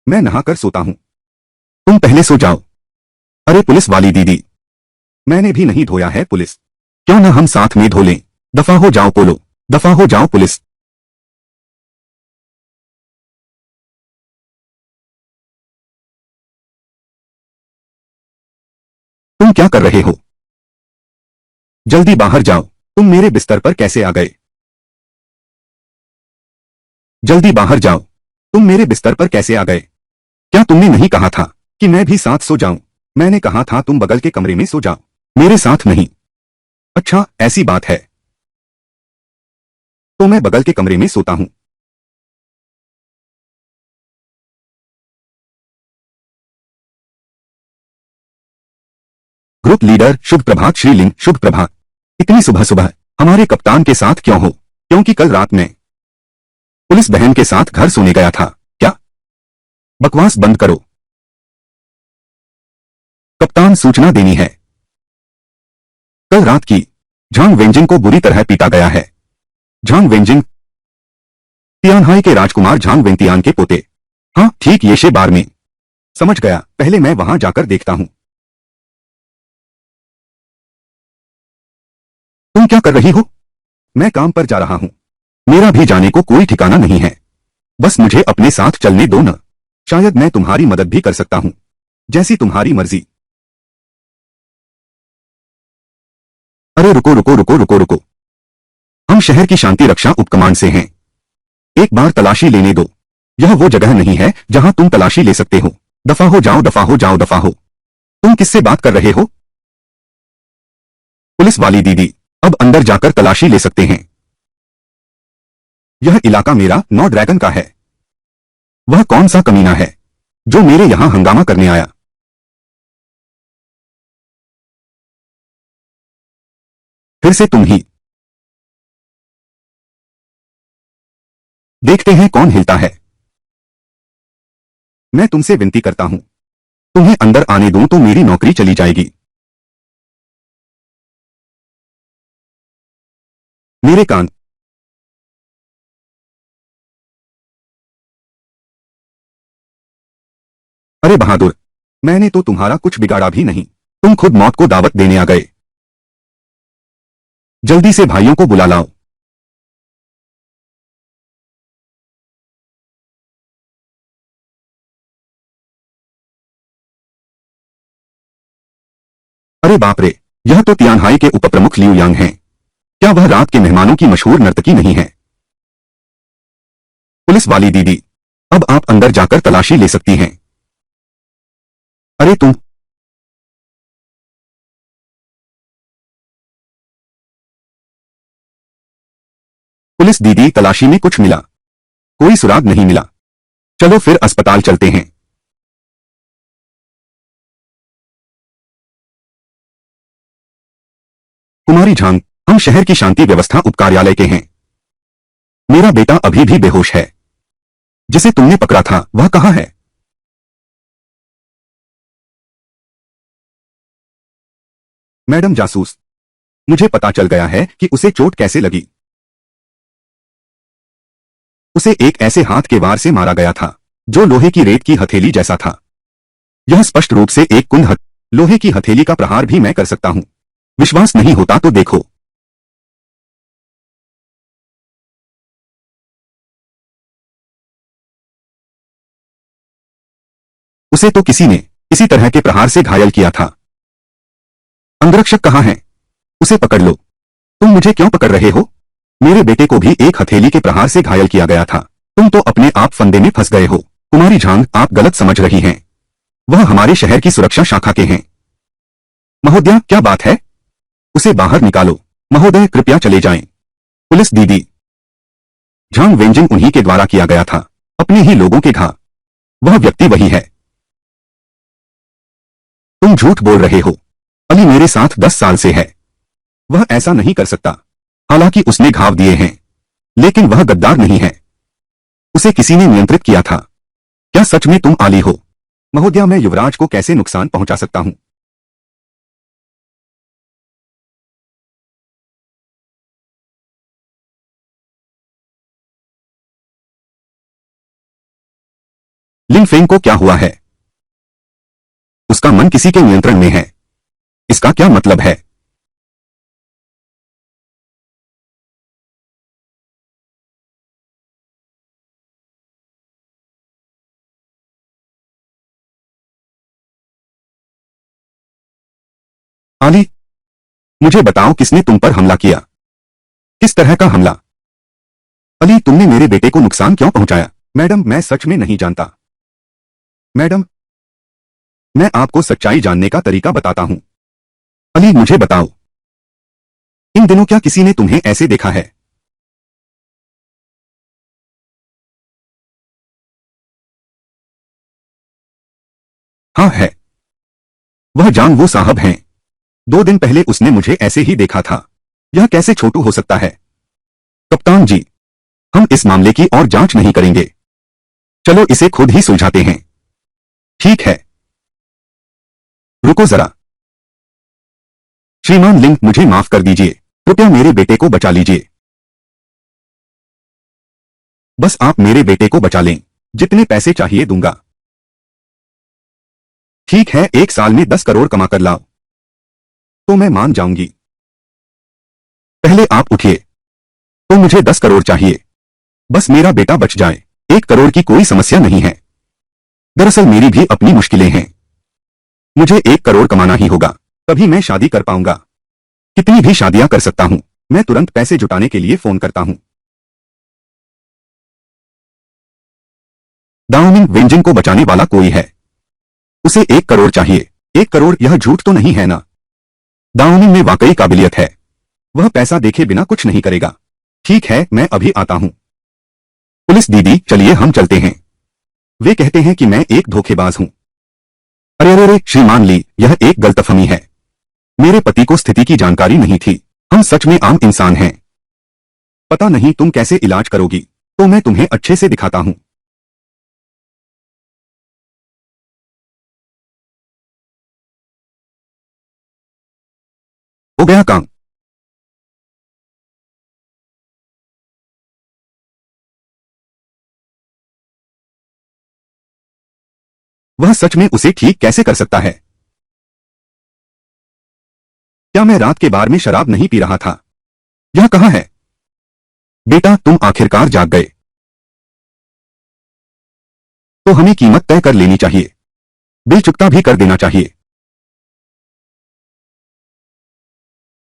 मैं नहाकर सोता हूं। तुम पहले सो जाओ। अरे पुलिस वाली दीदी, मैंने भी नहीं धोया है पुलिस। क्यों ना हम साथ में धो लें? दफा हो जाओ पोलो। दफा हो जाओ पुलिस। तुम क्या कर रहे हो? जल्दी बाहर जाओ। तुम मेरे बिस्तर पर कैसे आ गए? जल्दी बाहर जाओ। तुम मेरे बिस्तर पर कैसे आ गए? क्या तुमने नहीं कहा था कि मैं भी साथ सो जाऊं? मैंने कहा था तुम बगल के कमरे में सो जाओ, मेरे साथ नहीं। अच्छा, ऐसी बात है। तो मैं बगल के कमरे में सोता हूं। ग्रुप लीडर, शुभ प्रभात श्रीलिंग, शुभ प्रभात। इतनी सुबह सुबह हमारे कप्तान के साथ क्यों हो? क्योंकि कल रात में पुलिस बहन के साथ घर सोने गया था। क्या? बकवास बंद करो। कप्तान, सूचना देनी है। कल रात की झांग वेंजिंग को बुरी तरह पीटा गया है। झांग वेंजिंग तियानहाई के राजकुमार झांग वेंतियान के पोते। हाँ ठीक, ये शे बार में। समझ गया, पहले मैं वहां जाकर देखता हूं। तुम क्या कर रही हो? मैं काम पर जा रहा हूं। मेरा भी जाने को कोई ठिकाना नहीं है। बस मुझे अपने साथ चलने दो न। शायद मैं तुम्हारी मदद भी कर सकता हूं। जैसी तुम्हारी मर्जी। अरे रुको रुको रुको रुको रुको। हम शहर की शांति रक्षा उपकमांड से हैं। एक बार तलाशी लेने दो। यह वो जगह नहीं है जहां तुम तलाशी ले सकते हो। दफा हो जाओ, दफा हो जाओ, दफा हो। तुम किससे बात कर रहे हो? पुलिस वाली दीदी, अब अंदर जाकर तलाशी ले सकते हैं। यह इलाका मेरा नौ ड्रैगन का है। वह कौन सा कमीना है जो मेरे यहां हंगामा करने आया? फिर से तुम ही। देखते हैं कौन हिलता है। मैं तुमसे विनती करता हूं, तुम्हें अंदर आने दूं तो मेरी नौकरी चली जाएगी। मेरे कान। अरे बहादुर, मैंने तो तुम्हारा कुछ बिगाड़ा भी नहीं। तुम खुद मौत को दावत देने आ गए। जल्दी से भाइयों को बुला लाओ। अरे बाप रे, यह तो तियानहाई के उपप्रमुख लियू यांग हैं। क्या वह रात के मेहमानों की मशहूर नर्तकी नहीं है? पुलिस वाली दीदी, अब आप अंदर जाकर तलाशी ले सकती हैं। अरे तुम। पुलिस दीदी, तलाशी में कुछ मिला? कोई सुराग नहीं मिला। चलो फिर अस्पताल चलते हैं। कुमारी झांग, हम शहर की शांति व्यवस्था उपकार्यालय के हैं। मेरा बेटा अभी भी बेहोश है। जिसे तुमने पकड़ा था वह कहाँ है? मैडम जासूस, मुझे पता चल गया है कि उसे चोट कैसे लगी। उसे एक ऐसे हाथ के वार से मारा गया था जो लोहे की रेत की हथेली जैसा था। यह स्पष्ट रूप से एक लोहे की हथेली का प्रहार भी मैं कर सकता हूं। विश्वास नहीं होता तो देखो। उसे तो किसी ने इसी तरह के प्रहार से घायल किया था। अंगरक्षक कहाँ है? उसे पकड़ लो। तुम मुझे क्यों पकड़ रहे हो? मेरे बेटे को भी एक हथेली के प्रहार से घायल किया गया था। तुम तो अपने आप फंदे में फंस गए हो। कुमारी झांग, आप गलत समझ रही हैं। वह हमारे शहर की सुरक्षा शाखा के हैं। महोदया, क्या बात है? उसे बाहर निकालो। महोदय, कृपया चले जाएं। पुलिस दीदी। झांग वेंजिंग उन्हीं के द्वारा किया गया था, अपने ही लोगों के घा। वह व्यक्ति वही है। तुम झूठ बोल रहे हो। अली मेरे साथ 10 साल से है। वह ऐसा नहीं कर सकता। हालांकि उसने घाव दिए हैं, लेकिन वह गद्दार नहीं है। उसे किसी ने नियंत्रित किया था। क्या सच में तुम आली हो? महोदया, मैं युवराज को कैसे नुकसान पहुंचा सकता हूं? लिन फेंग को क्या हुआ है? उसका मन किसी के नियंत्रण में है। इसका क्या मतलब है? आली, मुझे बताओ, किसने तुम पर हमला किया? किस तरह का हमला? अली, तुमने मेरे बेटे को नुकसान क्यों पहुंचाया? मैडम, मैं सच में नहीं जानता। मैडम, मैं आपको सच्चाई जानने का तरीका बताता हूं। अली, मुझे बताओ, इन दिनों क्या किसी ने तुम्हें ऐसे देखा है? हाँ है। वह जांग वो साहब हैं। 2 दिन पहले उसने मुझे ऐसे ही देखा था। यह कैसे छोटू हो सकता है? कप्तान जी, हम इस मामले की और जांच नहीं करेंगे। चलो इसे खुद ही सुलझाते हैं। ठीक है। रुको जरा। श्रीमान लिंग, मुझे माफ कर दीजिए। कृपया मेरे बेटे को बचा लीजिए। बस आप मेरे बेटे को बचा लें। जितने पैसे चाहिए दूंगा। ठीक है, 1 साल में 10 करोड़ कमा कर लाओ तो मैं मान जाऊंगी। पहले आप उठिए। तो मुझे 10 करोड़ चाहिए। बस मेरा बेटा बच जाए। 1 करोड़ की कोई समस्या नहीं है। दरअसल मेरी भी अपनी मुश्किलें हैं। मुझे 1 करोड़ कमाना ही होगा, तभी मैं शादी कर पाऊंगा। कितनी भी शादियां कर सकता हूं। मैं तुरंत पैसे जुटाने के लिए फोन करता हूं। दाओमिंग वेंजिंग को बचाने वाला कोई है। उसे 1 करोड़ चाहिए। 1 करोड़, यह झूठ तो नहीं है ना? दाओमिंग में वाकई काबिलियत है। वह पैसा देखे बिना कुछ नहीं करेगा। ठीक है, मैं अभी आता हूं। पुलिस दीदी, चलिए हम चलते हैं। वे कहते हैं कि मैं एक धोखेबाज हूं। अरे अरे अरे श्रीमान ली, यह एक गलतफहमी है। मेरे पति को स्थिति की जानकारी नहीं थी। हम सच में आम इंसान हैं। पता नहीं तुम कैसे इलाज करोगी, तो मैं तुम्हें अच्छे से दिखाता हूं। हो गया काम। वह सच में उसे ठीक कैसे कर सकता है? क्या मैं रात के बार में शराब नहीं पी रहा था? यह कहाँ है? बेटा, तुम आखिरकार जाग गए। तो हमें कीमत तय कर लेनी चाहिए। बिल चुकता भी कर देना चाहिए।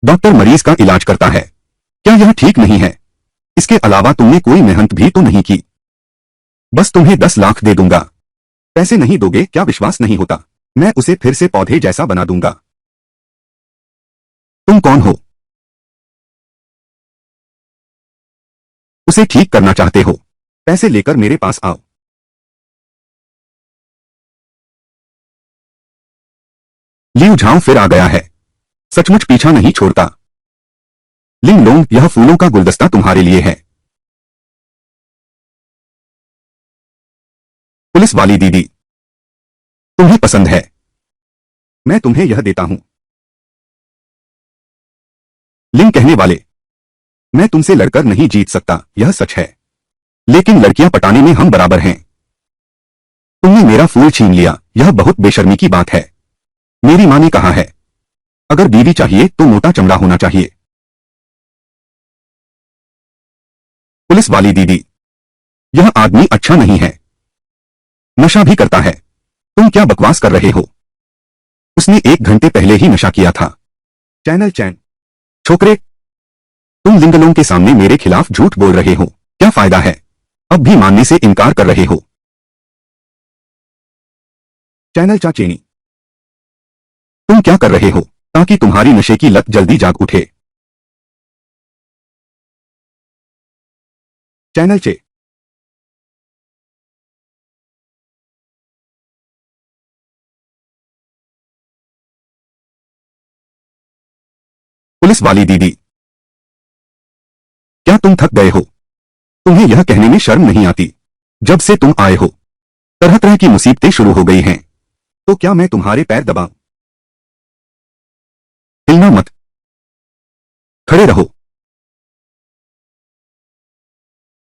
डॉक्टर मरीज का इलाज करता है। क्या यह ठीक नहीं है? इसके अलावा तुमने कोई मेहनत भी तो नहीं की। बस तुम्हें 10 लाख दे दूंगा। पैसे नहीं दोगे क्या? विश्वास नहीं होता? मैं उसे फिर से पौधे जैसा बना दूंगा। तुम कौन हो? उसे ठीक करना चाहते हो? पैसे लेकर मेरे पास आओ। लियू झाओ फिर आ गया है। सचमुच पीछा नहीं छोड़ता। लिंग लोंग, यह फूलों का गुलदस्ता तुम्हारे लिए है। पुलिस वाली दीदी, तुम्हें पसंद है? मैं तुम्हें यह देता हूं। लिंग कहने वाले, मैं तुमसे लड़कर नहीं जीत सकता, यह सच है। लेकिन लड़कियां पटाने में हम बराबर हैं। तुमने मेरा फूल छीन लिया, यह बहुत बेशर्मी की बात है। मेरी माँ ने कहा है, अगर बीवी चाहिए तो मोटा चमड़ा होना चाहिए। पुलिस वाली दीदी, यह आदमी अच्छा नहीं है, नशा भी करता है। तुम क्या बकवास कर रहे हो? उसने 1 घंटे पहले ही नशा किया था। चैनल चैन, छोकरे, तुम लिंगलों के सामने मेरे खिलाफ झूठ बोल रहे हो, क्या फायदा है? अब भी मानने से इनकार कर रहे हो। चैनल चाचेनी, तुम क्या कर रहे हो ताकि तुम्हारी नशे की लत जल्दी जाग उठे? चैनल चे, पुलिस वाली दीदी, क्या तुम थक गए हो? तुम्हें यह कहने में शर्म नहीं आती? जब से तुम आए हो तरह तरह की मुसीबतें शुरू हो गई हैं। तो क्या मैं तुम्हारे पैर दबाऊं? हिलना मत, खड़े रहो।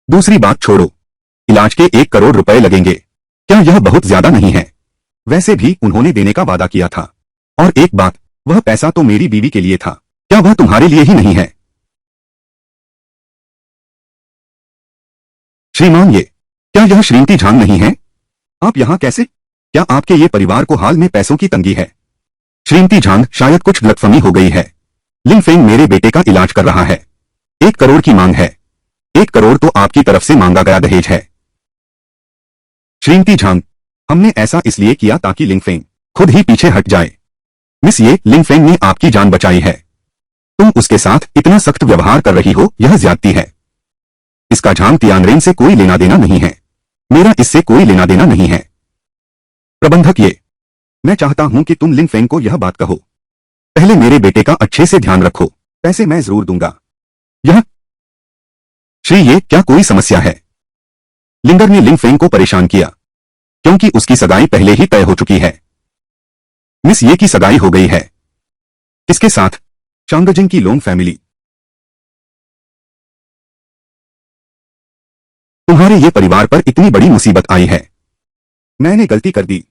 दूसरी बात छोड़ो, इलाज के 1 करोड़ रुपए लगेंगे। क्या यह बहुत ज्यादा नहीं है? वैसे भी उन्होंने देने का वादा किया था। और एक बात, वह पैसा तो मेरी बीवी के लिए था, क्या वह तुम्हारे लिए ही नहीं है? श्रीमान, ये क्या यह श्रीमती झांग नहीं है? आप यहाँ कैसे? क्या आपके ये परिवार को हाल में पैसों की तंगी है? श्रीमती झांग, शायद कुछ गलतफहमी हो गई है। लिंगफेंग मेरे बेटे का इलाज कर रहा है। 1 करोड़ की मांग है। 1 करोड़ तो आपकी तरफ से मांगा गया दहेज है। श्रीमती झांग, हमने ऐसा इसलिए किया ताकि लिंगफेंग खुद ही पीछे हट जाए। मिस, ये लिंगफेंग ने आपकी जान बचाई है। तुम उसके साथ इतना सख्त व्यवहार कर रही हो, यह ज्यादती है। इसका झांग तियानरेन से कोई लेना देना नहीं है। मेरा इससे कोई लेना देना नहीं है। प्रबंधक, ये मैं चाहता हूं कि तुम लिंगफेंग को यह बात कहो। पहले मेरे बेटे का अच्छे से ध्यान रखो, पैसे मैं जरूर दूंगा। यह श्री, ये क्या कोई समस्या है? लिंगर ने लिंगफेंग को परेशान किया क्योंकि उसकी सगाई पहले ही तय हो चुकी है। मिस, ये की सगाई हो गई है। किसके साथ? चांगजिंग की लोंग फैमिली। तुम्हारे ये परिवार पर इतनी बड़ी मुसीबत आई है। मैंने गलती कर दी।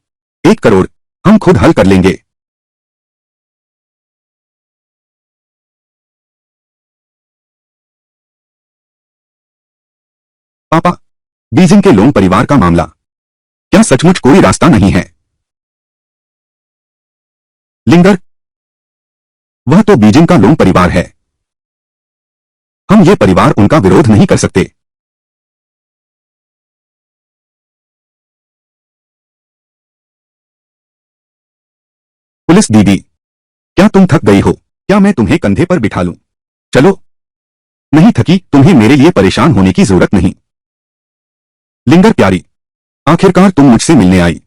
1 करोड़ हम खुद हल कर लेंगे। पापा, बीजिंग के लोंग परिवार का मामला, क्या सचमुच कोई रास्ता नहीं है? लिंगर, वह तो बीजिंग का लोंग परिवार है। हम ये परिवार उनका विरोध नहीं कर सकते। पुलिस दीदी, क्या तुम थक गई हो? क्या मैं तुम्हें कंधे पर बिठा लूं? चलो। नहीं थकी, तुम्हें मेरे लिए परेशान होने की जरूरत नहीं। लिंगर प्यारी, आखिरकार तुम मुझसे मिलने आई।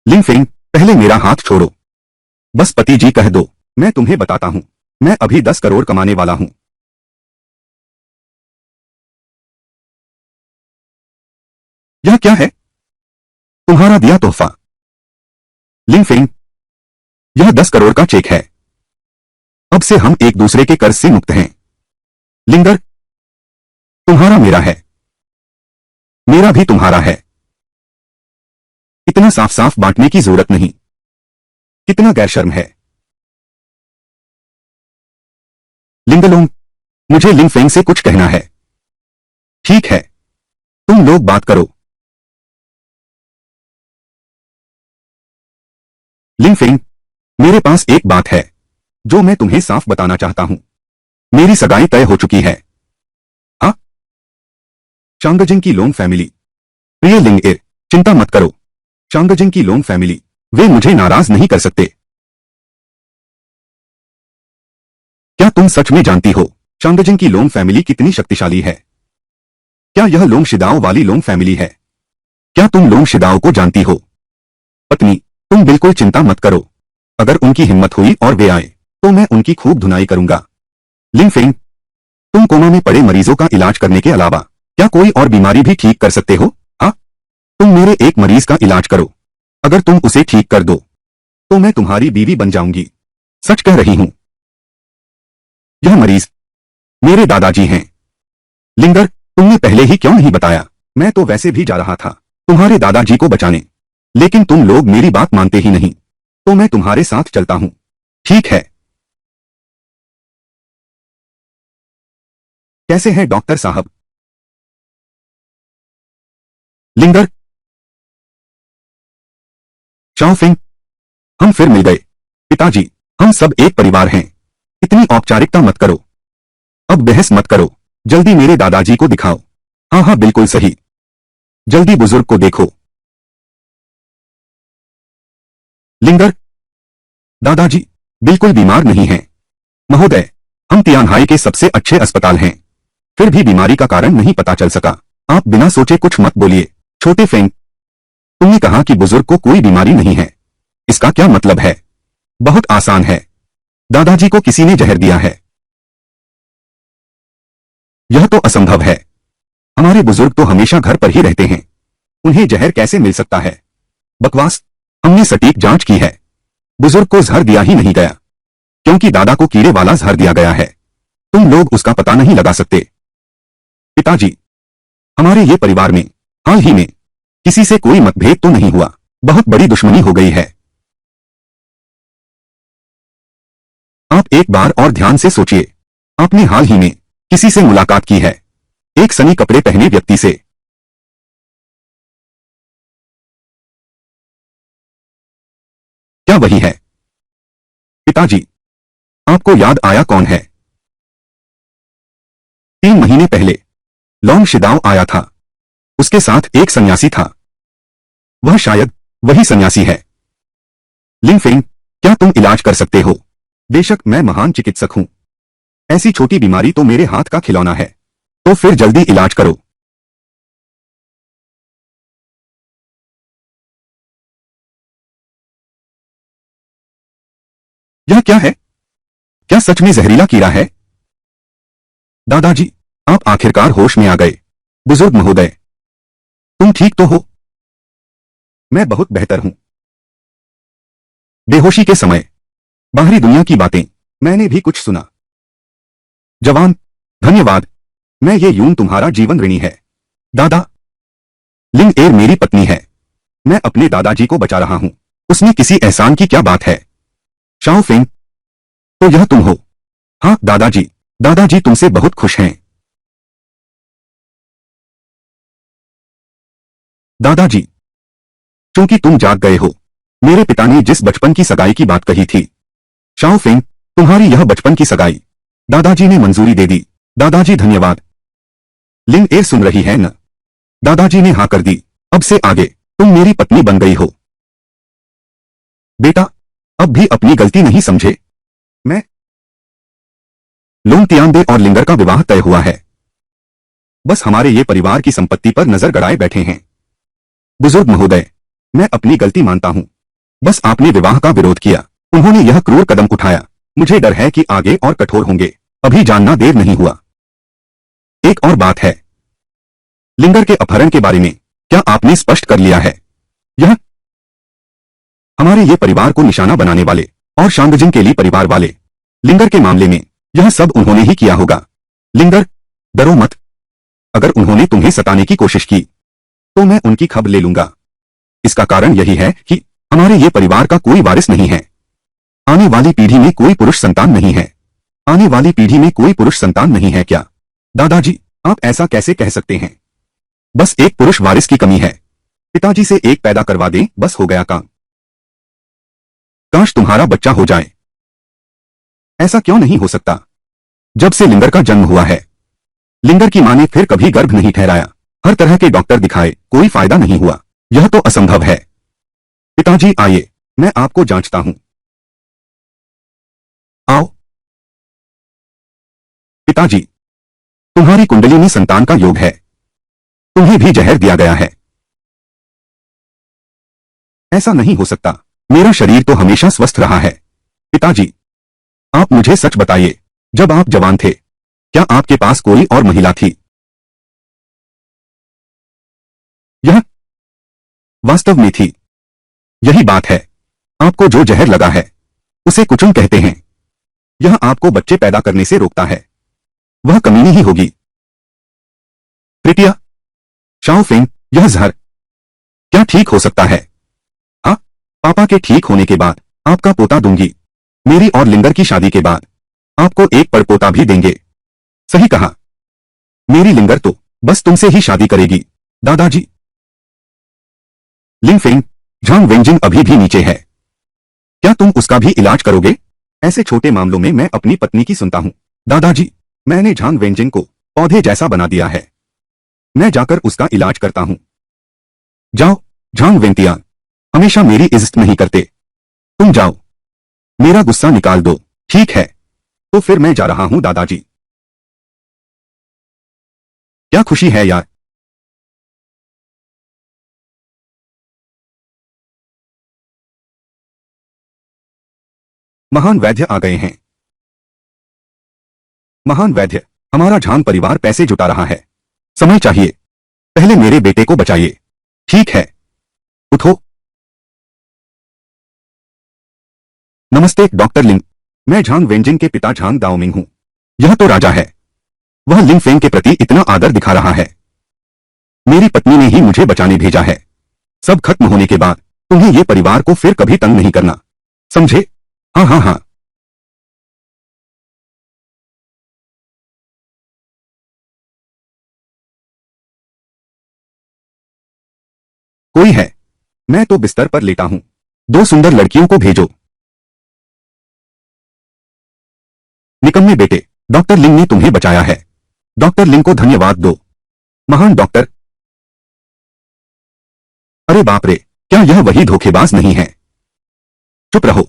लिंगफेंग, पहले मेरा हाथ छोड़ो। बस पति जी कह दो। मैं तुम्हें बताता हूं, मैं अभी 10 करोड़ कमाने वाला हूं। यह क्या है? तुम्हारा दिया तोहफा। लिंगफेंग, यह 10 करोड़ का चेक है। अब से हम एक दूसरे के कर्ज से मुक्त हैं। लिंगर, तुम्हारा मेरा है, मेरा भी तुम्हारा है। इतना साफ साफ बांटने की जरूरत नहीं। कितना गैरशर्म है। लिंगलोंग, मुझे लिंगफेंग से कुछ कहना है। ठीक है, तुम लोग बात करो। लिंगफेंग, मेरे पास एक बात है जो मैं तुम्हें साफ बताना चाहता हूं। मेरी सगाई तय हो चुकी है। हाँ, चांगजिंग की लोंग फैमिली। प्रिय लिंग, चिंता मत करो। चांगजिंग की लोंग फैमिली, वे मुझे नाराज नहीं कर सकते। क्या तुम सच में जानती हो चांगजिंग की लोंग फैमिली कितनी शक्तिशाली है? क्या यह लोंग शिदाओ वाली लोंग फैमिली है? क्या तुम लोंग शिदाओ को जानती हो? पत्नी, तुम बिल्कुल चिंता मत करो। अगर उनकी हिम्मत हुई और वे आए तो मैं उनकी खूब धुनाई करूंगा। लिंगफेंग, तुम कोमा में पड़े मरीजों का इलाज करने के अलावा क्या कोई और बीमारी भी ठीक कर सकते हो? हाँ, तुम मेरे एक मरीज का इलाज करो। अगर तुम उसे ठीक कर दो तो मैं तुम्हारी बीवी बन जाऊंगी। सच कह रही हूं। यह मरीज मेरे दादाजी हैं। लिंगर, तुमने पहले ही क्यों नहीं बताया? मैं तो वैसे भी जा रहा था तुम्हारे दादाजी को बचाने, लेकिन तुम लोग मेरी बात मानते ही नहीं, तो मैं तुम्हारे साथ चलता हूं। ठीक है। कैसे हैं डॉक्टर साहब? लिंगर, शाओफिंग, हम फिर मिल गए। पिताजी, हम सब एक परिवार हैं। इतनी औपचारिकता मत करो। अब बहस मत करो। जल्दी मेरे दादाजी को दिखाओ। हाँ हाँ, बिल्कुल सही। जल्दी बुजुर्ग को देखो। लिंगर, दादाजी बिल्कुल बीमार नहीं हैं। महोदय, हम तियानहाई के सबसे अच्छे अस्पताल हैं, फिर भी बीमारी का कारण नहीं पता चल सका। आप बिना सोचे कुछ मत बोलिए। छोटे फेंग, तुमने कहा कि बुजुर्ग को कोई बीमारी नहीं है। इसका क्या मतलब है? बहुत आसान है। दादाजी को किसी ने जहर दिया है। यह तो असंभव है। हमारे बुजुर्ग तो हमेशा घर पर ही रहते हैं, उन्हें जहर कैसे मिल सकता है? बकवास। हमने सटीक जांच की है। बुजुर्ग को जहर दिया ही नहीं गया, क्योंकि दादा को कीड़े वाला जहर दिया गया है। तुम लोग उसका पता नहीं लगा सकते। पिताजी, हमारे ये परिवार में हाल ही में किसी से कोई मतभेद तो नहीं हुआ? बहुत बड़ी दुश्मनी हो गई है। आप एक बार और ध्यान से सोचिए। आपने हाल ही में किसी से मुलाकात की है? एक सनी कपड़े पहने व्यक्ति से। क्या वही है? पिताजी, आपको याद आया कौन है? 3 महीने पहले लॉन्ग शिदाओ आया था। उसके साथ एक सन्यासी था। वह शायद वही सन्यासी है। लिंगफेंग, क्या तुम इलाज कर सकते हो? बेशक मैं महान चिकित्सक हूं। ऐसी छोटी बीमारी तो मेरे हाथ का खिलौना है। तो फिर जल्दी इलाज करो। यह क्या है? क्या सच में जहरीला कीड़ा है? दादाजी, आप आखिरकार होश में आ गए। बुजुर्ग महोदय, तुम ठीक तो हो? मैं बहुत बेहतर हूं। बेहोशी के समय बाहरी दुनिया की बातें मैंने भी कुछ सुना। जवान, धन्यवाद। मैं ये यूं तुम्हारा जीवन ऋणी है। दादा, लिंग एर मेरी पत्नी है। मैं अपने दादाजी को बचा रहा हूं। उसमें किसी एहसान की क्या बात है? शाओ फेंग, तो यह तुम हो? हाँ दादाजी, दादाजी तुमसे बहुत खुश हैं। दादाजी, क्योंकि तुम जाग गए हो। मेरे पिता ने जिस बचपन की सगाई की बात कही थी, शाओ फेंग, तुम्हारी यह बचपन की सगाई दादाजी ने मंजूरी दे दी। दादाजी धन्यवाद। लिंग एर सुन रही है न? दादाजी ने हाँ कर दी। अब से आगे तुम मेरी पत्नी बन गई हो। बेटा, अब भी अपनी गलती नहीं समझे? मैं लोंग तियानबे और लिंगर का विवाह तय हुआ है। बस हमारे ये परिवार की संपत्ति पर नजर गड़ाए बैठे हैं। बुजुर्ग महोदय, मैं अपनी गलती मानता हूं। बस आपने विवाह का विरोध किया, उन्होंने यह क्रूर कदम उठाया। मुझे डर है कि आगे और कठोर होंगे। अभी जानना देर नहीं हुआ। एक और बात है, लिंगर के अपहरण के बारे में क्या आपने स्पष्ट कर लिया है? यह हमारे ये परिवार को निशाना बनाने वाले और शांगजिंग के लिए परिवार वाले लिंगर के मामले में यह सब उन्होंने ही किया होगा। लिंगर, डरो मत। अगर उन्होंने तुम्हें सताने की कोशिश की तो मैं उनकी खबर ले लूंगा। इसका कारण यही है कि हमारे ये परिवार का कोई वारिस नहीं है। आने वाली पीढ़ी में कोई पुरुष संतान नहीं है। आने वाली पीढ़ी में कोई पुरुष संतान नहीं है क्या? दादाजी, आप ऐसा कैसे कह सकते हैं? बस एक पुरुष वारिस की कमी है। पिताजी से एक पैदा करवा दें, बस हो गया काम। काश तुम्हारा बच्चा हो जाए। ऐसा क्यों नहीं हो सकता? जब से लिंगर का जन्म हुआ है, लिंगर की मां ने फिर कभी गर्भ नहीं ठहराया। हर तरह के डॉक्टर दिखाए, कोई फायदा नहीं हुआ। यह तो असंभव है। पिताजी आइए, मैं आपको जांचता हूं। आओ। पिताजी, तुम्हारी कुंडली में संतान का योग है। तुम्हें भी जहर दिया गया है। ऐसा नहीं हो सकता। मेरा शरीर तो हमेशा स्वस्थ रहा है। पिताजी, आप मुझे सच बताइए, जब आप जवान थे, क्या आपके पास कोई और महिला थी? यह वास्तव में थी। यही बात है। आपको जो जहर लगा है उसे कुचुन कहते हैं। यह आपको बच्चे पैदा करने से रोकता है। वह कमीनी ही होगी। प्रिटिया, शाओफिंग, यह जहर क्या ठीक हो सकता है? हाँ, पापा के ठीक होने के बाद आपका पोता दूंगी। मेरी और लिंगर की शादी के बाद आपको एक पड़पोता भी देंगे। सही कहा। मेरी लिंगर तो बस तुमसे ही शादी करेगी, दादाजी। लिंगफेंग, झांग वेंजिंग अभी भी नीचे है। क्या तुम उसका भी इलाज करोगे? ऐसे छोटे मामलों में मैं अपनी पत्नी की सुनता हूँ, दादाजी। मैंने झांग वेंजिंग को पौधे जैसा बना दिया है। मैं जाकर उसका इलाज करता हूँ। जाओ, झांग वेंतियान। हमेशा मेरी इज्जत नहीं करते। तुम जाओ, मेरा गुस्सा निकाल दो। ठीक है, तो फिर मैं जा रहा हूं, दादाजी। क्या खुशी है यार। महान वैद्य आ गए हैं। महान वैद्य, हमारा झांग परिवार पैसे जुटा रहा है। समय चाहिए। पहले मेरे बेटे को बचाइए। ठीक है, उठो। नमस्ते डॉक्टर लिंग। मैं झांग वेंजिंग के पिता झांग दाओमिंग हूं। यह तो राजा है। वह लिंग फेंग के प्रति इतना आदर दिखा रहा है। मेरी पत्नी ने ही मुझे बचाने भेजा है। सब खत्म होने के बाद तुम्हें ये परिवार को फिर कभी तंग नहीं करना, समझे? हाँ हाँ हाँ। कोई है? मैं तो बिस्तर पर लेटा हूं। दो सुंदर लड़कियों को भेजो। निकम्मे बेटे, डॉक्टर लिंग ने तुम्हें बचाया है। डॉक्टर लिंग को धन्यवाद दो। महान डॉक्टर। अरे बाप रे, क्या यह वही धोखेबाज नहीं है? चुप रहो।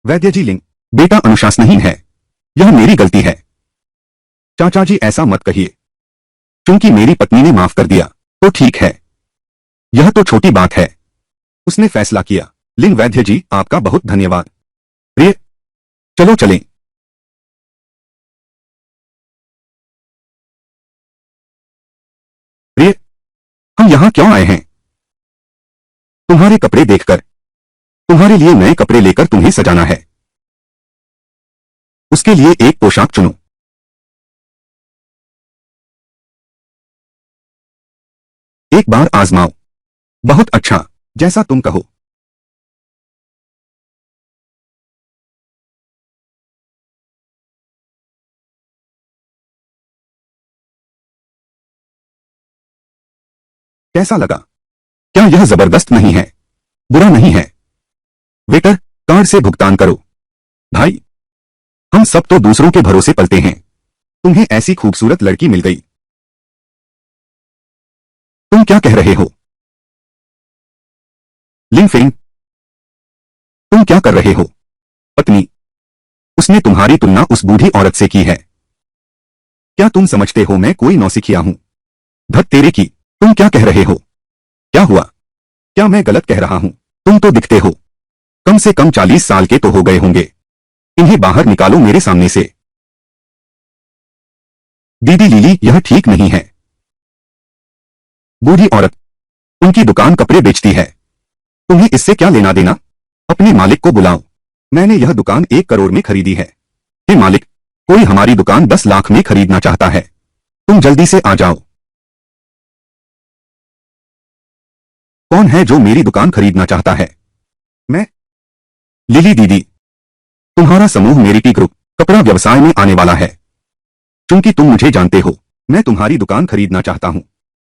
वैद्य जी लिंग, बेटा अनुशासनहीन है। यह मेरी गलती है। चाचा जी ऐसा मत कहिए। क्योंकि मेरी पत्नी ने माफ कर दिया तो ठीक है। यह तो छोटी बात है। उसने फैसला किया। लिंग वैद्य जी, आपका बहुत धन्यवाद। प्रिय, चलो चलें। प्रिय, हम यहाँ क्यों आए हैं? तुम्हारे कपड़े देखकर। तुम्हारे लिए नए कपड़े लेकर तुम्हें सजाना है। उसके लिए एक पोशाक चुनो। एक बार आजमाओ। बहुत अच्छा, जैसा तुम कहो। कैसा लगा? क्या यह जबरदस्त नहीं है? बुरा नहीं है। वेटर, कार्ड से भुगतान करो। भाई, हम सब तो दूसरों के भरोसे पलते हैं। तुम्हें ऐसी खूबसूरत लड़की मिल गई। तुम क्या कह रहे हो? लिंगफेंग, तुम क्या कर रहे हो? पत्नी, उसने तुम्हारी तुलना उस बूढ़ी औरत से की है। क्या तुम समझते हो मैं कोई नौसिखिया हूं? धत तेरे की। तुम क्या कह रहे हो? क्या हुआ? क्या मैं गलत कह रहा हूं? तुम तो दिखते हो कम से कम 40 साल के तो हो गए होंगे। इन्हें बाहर निकालो मेरे सामने से। दीदी लिली, यह ठीक नहीं है। बूढ़ी औरत, उनकी दुकान कपड़े बेचती है। तुम्हें इससे क्या लेना देना? अपने मालिक को बुलाओ। मैंने यह दुकान 1 करोड़ में खरीदी है। हे मालिक, कोई हमारी दुकान 10 लाख में खरीदना चाहता है। तुम जल्दी से आ जाओ। कौन है जो मेरी दुकान खरीदना चाहता है? मैं। लिली दीदी, तुम्हारा समूह मेरी टी ग्रुप कपड़ा व्यवसाय में आने वाला है। क्योंकि तुम मुझे जानते हो, मैं तुम्हारी दुकान खरीदना चाहता हूं।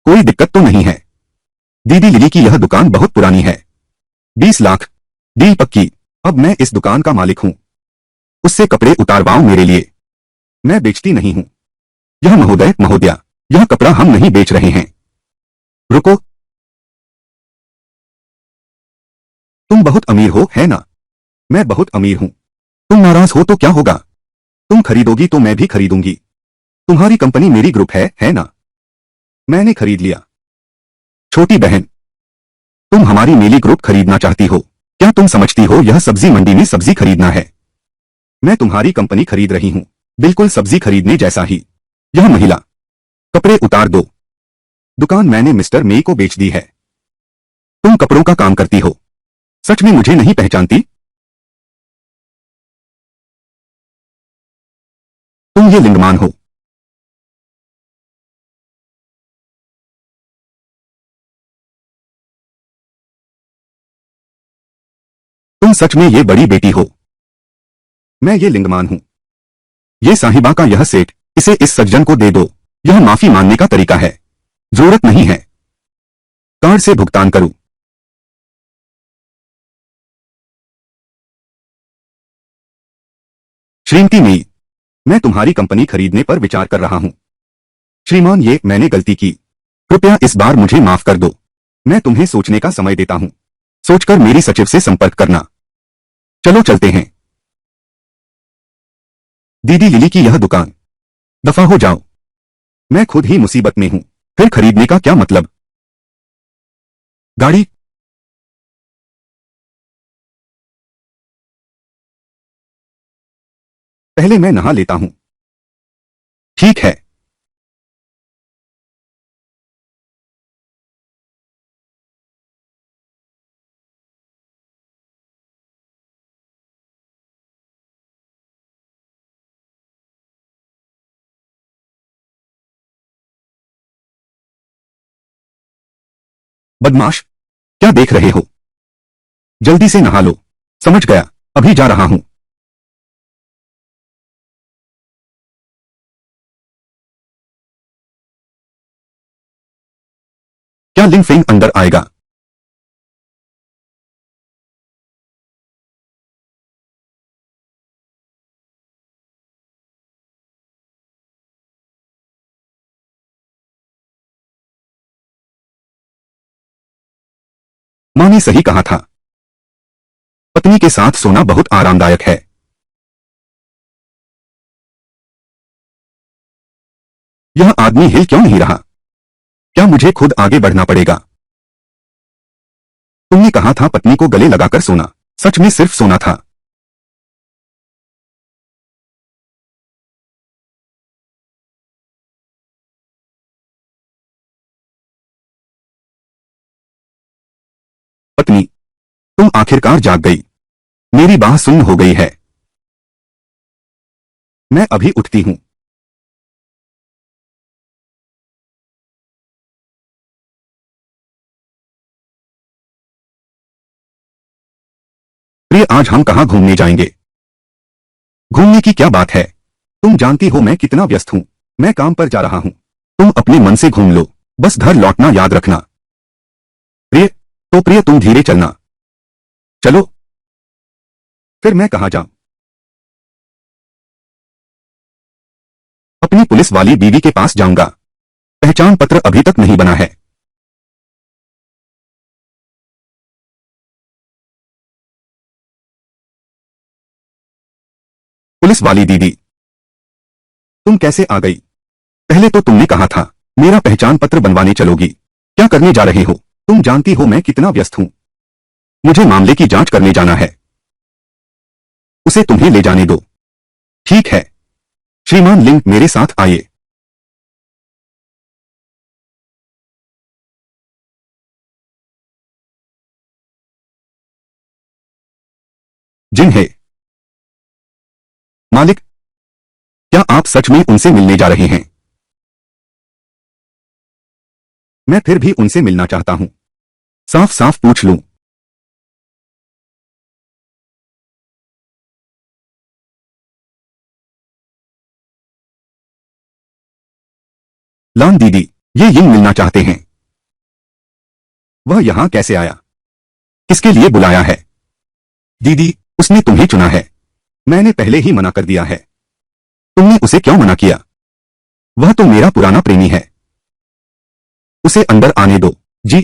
कोई दिक्कत तो नहीं है? दीदी लिली की यह दुकान बहुत पुरानी है। 20 लाख, डील पक्की। अब मैं इस दुकान का मालिक हूं। उससे कपड़े उतारवाओ मेरे लिए। मैं बेचती नहीं हूं। यह महोदय महोदया, यह कपड़ा हम नहीं बेच रहे हैं। रुको। तुम बहुत अमीर हो, है ना? मैं बहुत अमीर हूं। तुम नाराज हो तो क्या होगा? तुम खरीदोगी तो मैं भी खरीदूंगी। तुम्हारी कंपनी मेरी ग्रुप है ना? मैंने खरीद लिया। छोटी बहन, तुम हमारी मेली ग्रुप खरीदना चाहती हो? क्या तुम समझती हो यह सब्जी मंडी में सब्जी खरीदना है? मैं तुम्हारी कंपनी खरीद रही हूं, बिल्कुल सब्जी खरीदने जैसा ही। यह महिला, कपड़े उतार दो। दुकान मैंने मिस्टर मे को बेच दी है। तुम कपड़ों का काम करती हो। सच में मुझे नहीं पहचानती? तुम ये लिंगमान हो। सच में ये बड़ी बेटी हो। मैं ये लिंगमान हूं। ये साहिबा का यह सेठ, इसे इस सज्जन को दे दो। यह माफी मांगने का तरीका है। जरूरत नहीं है। कार्ड से भुगतान करूं। श्रीमती मेई, मैं तुम्हारी कंपनी खरीदने पर विचार कर रहा हूं। श्रीमान, ये मैंने गलती की। कृपया इस बार मुझे माफ कर दो। मैं तुम्हें सोचने का समय देता हूं। सोचकर मेरी सचिव से संपर्क करना। चलो चलते हैं। दीदी लिली की यह दुकान। दफा हो जाओ। मैं खुद ही मुसीबत में हूं, फिर खरीदने का क्या मतलब। गाड़ी। पहले मैं नहा लेता हूं। ठीक है। बदमाश, क्या देख रहे हो? जल्दी से नहा लो। समझ गया, अभी जा रहा हूं। क्या लिंग फेंग अंदर आएगा? मां ने सही कहा था। पत्नी के साथ सोना बहुत आरामदायक है। यह आदमी हिल क्यों नहीं रहा? क्या मुझे खुद आगे बढ़ना पड़ेगा? तुमने कहा था पत्नी को गले लगाकर सोना। सच में सिर्फ सोना था? पत्नी, तुम आखिरकार जाग गई। मेरी बाह सुन्न हो गई है। मैं अभी उठती हूं। प्रिय, आज हम कहां घूमने जाएंगे? घूमने की क्या बात है? तुम जानती हो मैं कितना व्यस्त हूं। मैं काम पर जा रहा हूं। तुम अपने मन से घूम लो। बस घर लौटना याद रखना। प्रिय, तो प्रिय तुम धीरे चलना। चलो। फिर मैं कहां जाऊं? अपनी पुलिस वाली बीवी के पास जाऊंगा। पहचान पत्र अभी तक नहीं बना है। पुलिस वाली दीदी, तुम कैसे आ गई? पहले तो तुमने कहा था मेरा पहचान पत्र बनवाने चलोगी। क्या करने जा रहे हो? तुम जानती हो मैं कितना व्यस्त हूं। मुझे मामले की जांच करने जाना है। उसे तुम्हें ले जाने दो। ठीक है। श्रीमान लिंग, मेरे साथ आइए। जिन है। मालिक, क्या आप सच में उनसे मिलने जा रहे हैं? मैं फिर भी उनसे मिलना चाहता हूं। साफ साफ पूछ लूं। लान दीदी, ये यिंग मिलना चाहते हैं। वह यहां कैसे आया? किसके लिए बुलाया है? दीदी, उसने तुम्हें चुना है। मैंने पहले ही मना कर दिया है। तुमने उसे क्यों मना किया? वह तो मेरा पुराना प्रेमी है। उसे अंदर आने दो। जी।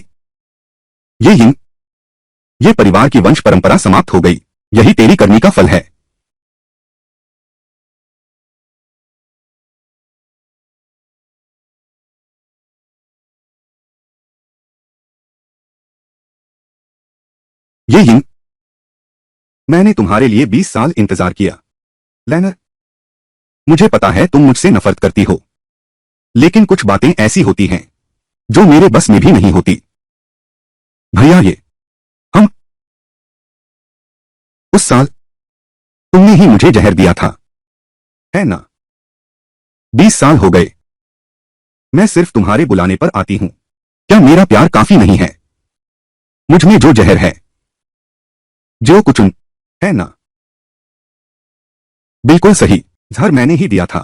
ये यिंग, ये परिवार की वंश परंपरा समाप्त हो गई। यही तेरी करनी का फल है। ये यिंग, मैंने तुम्हारे लिए 20 साल इंतजार किया। लैनर, मुझे पता है तुम मुझसे नफरत करती हो, लेकिन कुछ बातें ऐसी होती हैं जो मेरे बस में भी नहीं होती। भैया, ये हम उस साल तुमने ही मुझे जहर दिया था, है ना? 20 साल हो गए। मैं सिर्फ तुम्हारे बुलाने पर आती हूं। क्या मेरा प्यार काफी नहीं है? मुझ में जो जहर है, जो कुछ है ना? बिल्कुल सही। जहर मैंने ही दिया था।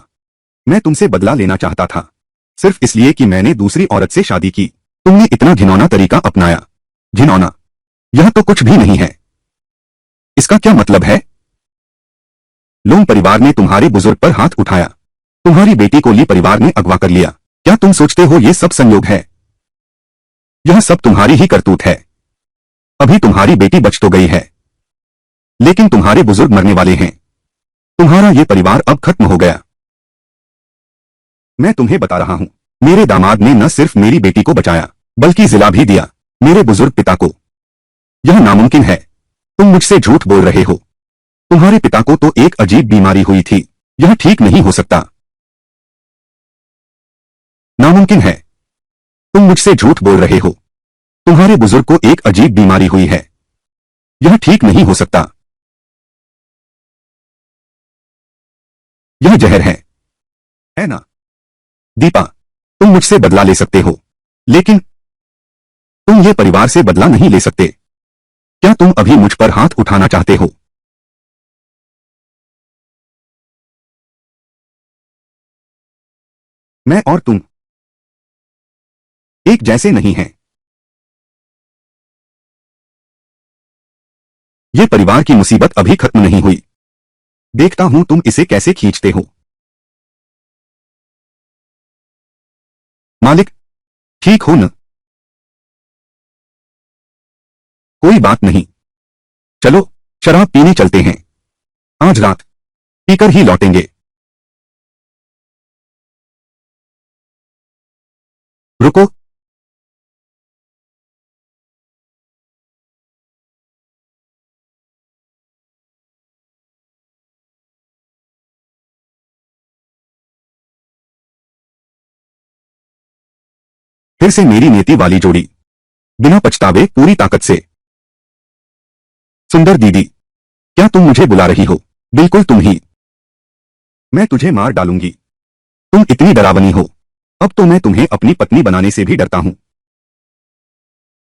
मैं तुमसे बदला लेना चाहता था, सिर्फ इसलिए कि मैंने दूसरी औरत से शादी की। तुमने इतना घिनौना तरीका अपनाया। घिनौना? यह तो कुछ भी नहीं है। इसका क्या मतलब है? लोंग परिवार ने तुम्हारे बुजुर्ग पर हाथ उठाया। तुम्हारी बेटी को ली परिवार ने अगवा कर लिया। क्या तुम सोचते हो ये सब संयोग है? यह सब तुम्हारी ही करतूत है। अभी तुम्हारी बेटी बच तो गई है, लेकिन तुम्हारे बुजुर्ग मरने वाले हैं। तुम्हारा ये परिवार अब खत्म हो गया। मैं तुम्हें बता रहा हूं, मेरे दामाद ने न सिर्फ मेरी बेटी को बचाया, बल्कि जिला भी दिया मेरे बुजुर्ग पिता को। यह नामुमकिन है। तुम मुझसे झूठ बोल रहे हो। तुम्हारे पिता को तो एक अजीब बीमारी हुई थी। यह ठीक नहीं हो सकता। नामुमकिन है। तुम मुझसे झूठ बोल रहे हो। तुम्हारे बुजुर्ग को एक अजीब बीमारी हुई है। यह ठीक नहीं हो सकता। यह जहर है ना? दीपा, तुम मुझसे बदला ले सकते हो, लेकिन तुम ये परिवार से बदला नहीं ले सकते। क्या तुम अभी मुझ पर हाथ उठाना चाहते हो? मैं और तुम एक जैसे नहीं हैं। ये परिवार की मुसीबत अभी खत्म नहीं हुई। देखता हूं तुम इसे कैसे खींचते हो। मालिक, ठीक हो न? कोई बात नहीं। चलो शराब पीने चलते हैं। आज रात पीकर ही लौटेंगे। रुको। फिर से मेरी नेति वाली जोड़ी, बिना पछतावे पूरी ताकत से। सुंदर दीदी, क्या तुम मुझे बुला रही हो? बिल्कुल तुम ही। मैं तुझे मार डालूंगी। तुम इतनी डरावनी हो। अब तो मैं तुम्हें अपनी पत्नी बनाने से भी डरता हूं।